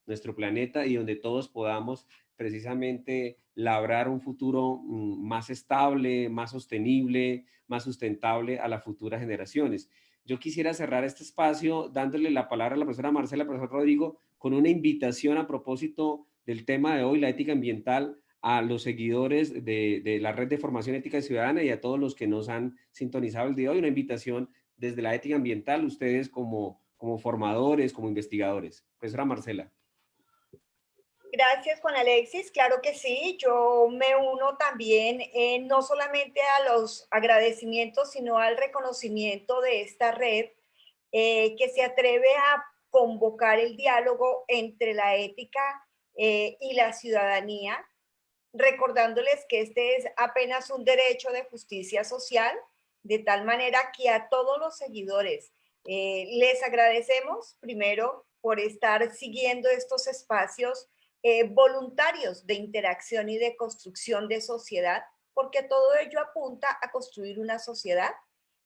nuestro planeta y donde todos podamos precisamente labrar un futuro más estable, más sostenible, más sustentable a las futuras generaciones. Yo quisiera cerrar este espacio dándole la palabra a la profesora Marcela, profesor Rodrigo, con una invitación a propósito del tema de hoy, la ética ambiental, a los seguidores de la Red de Formación Ética y Ciudadana y a todos los que nos han sintonizado el día de hoy, una invitación desde la ética ambiental, ustedes como formadores, como investigadores. Profesora Marcela. Gracias, Juan Alexis. Claro que sí, yo me uno también no solamente a los agradecimientos, sino al reconocimiento de esta red que se atreve a convocar el diálogo entre la ética y la ciudadanía, recordándoles que este es apenas un derecho de justicia social, de tal manera que a todos los seguidores les agradecemos primero por estar siguiendo estos espacios voluntarios de interacción y de construcción de sociedad, porque todo ello apunta a construir una sociedad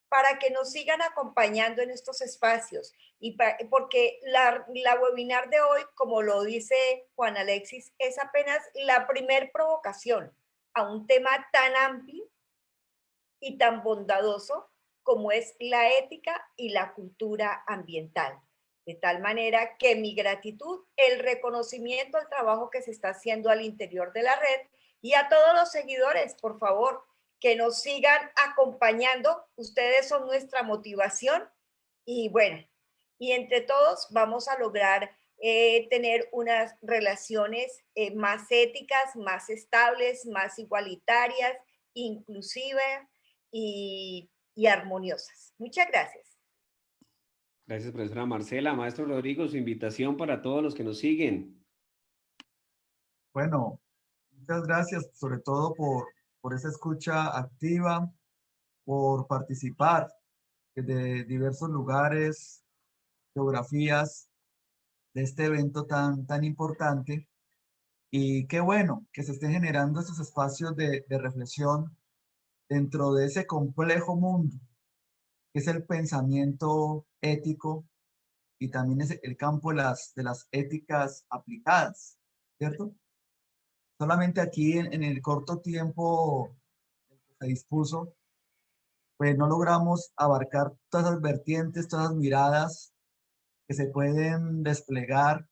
para que nos sigan acompañando en estos espacios. Y porque la webinar de hoy, como lo dice Juan Alexis, es apenas la primer provocación a un tema tan amplio y tan bondadoso como es la ética y la cultura ambiental. De tal manera que mi gratitud, el reconocimiento al trabajo que se está haciendo al interior de la red y a todos los seguidores, por favor, que nos sigan acompañando. Ustedes son nuestra motivación y bueno, y entre todos vamos a lograr tener unas relaciones más éticas, más estables, más igualitarias, inclusivas y armoniosas. Muchas gracias. Gracias, profesora Marcela. Maestro Rodrigo, su invitación para todos los que nos siguen. Bueno, muchas gracias sobre todo por esa escucha activa, por participar de diversos lugares, geografías de este evento tan importante. Y qué bueno que se estén generando estos espacios de reflexión dentro de ese complejo mundo que es el pensamiento ético y también es el campo de las éticas aplicadas, ¿cierto? Solamente aquí en el corto tiempo que se dispuso, pues no logramos abarcar todas las vertientes, todas las miradas que se pueden desplegar,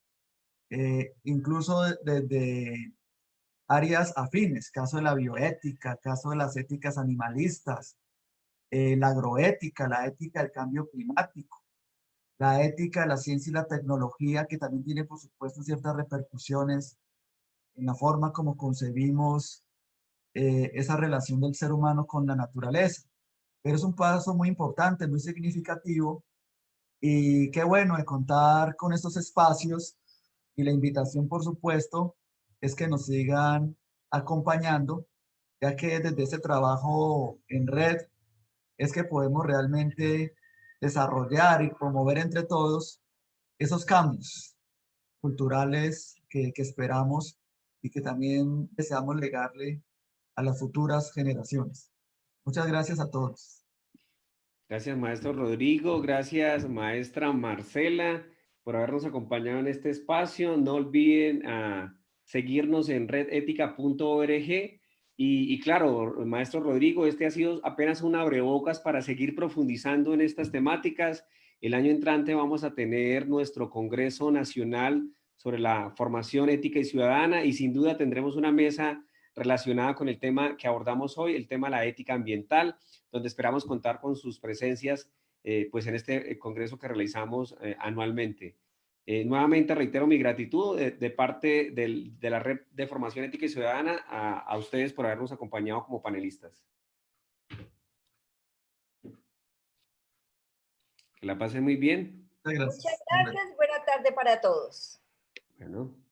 incluso desde áreas afines, caso de la bioética, caso de las éticas animalistas, la agroética, la ética del cambio climático, la ética de la ciencia y la tecnología, que también tiene, por supuesto, ciertas repercusiones en la forma como concebimos esa relación del ser humano con la naturaleza. Pero es un paso muy importante, muy significativo, y qué bueno de contar con estos espacios, y la invitación, por supuesto, es que nos sigan acompañando, ya que desde ese trabajo en red es que podemos realmente desarrollar y promover entre todos esos cambios culturales que esperamos y que también deseamos legarle a las futuras generaciones. Muchas gracias a todos. Gracias, maestro Rodrigo. Gracias, maestra Marcela, por habernos acompañado en este espacio. No olviden seguirnos en redetica.org. Y claro, maestro Rodrigo, este ha sido apenas un abrebocas para seguir profundizando en estas temáticas. El año entrante vamos a tener nuestro Congreso Nacional sobre la formación ética y ciudadana y sin duda tendremos una mesa relacionada con el tema que abordamos hoy, el tema de la ética ambiental, donde esperamos contar con sus presencias pues en este congreso que realizamos anualmente. Nuevamente reitero mi gratitud de parte de la Red de Formación Ética y Ciudadana a ustedes por habernos acompañado como panelistas. Que la pasen muy bien. Muchas gracias. Muchas gracias. Buena tarde para todos. Bueno.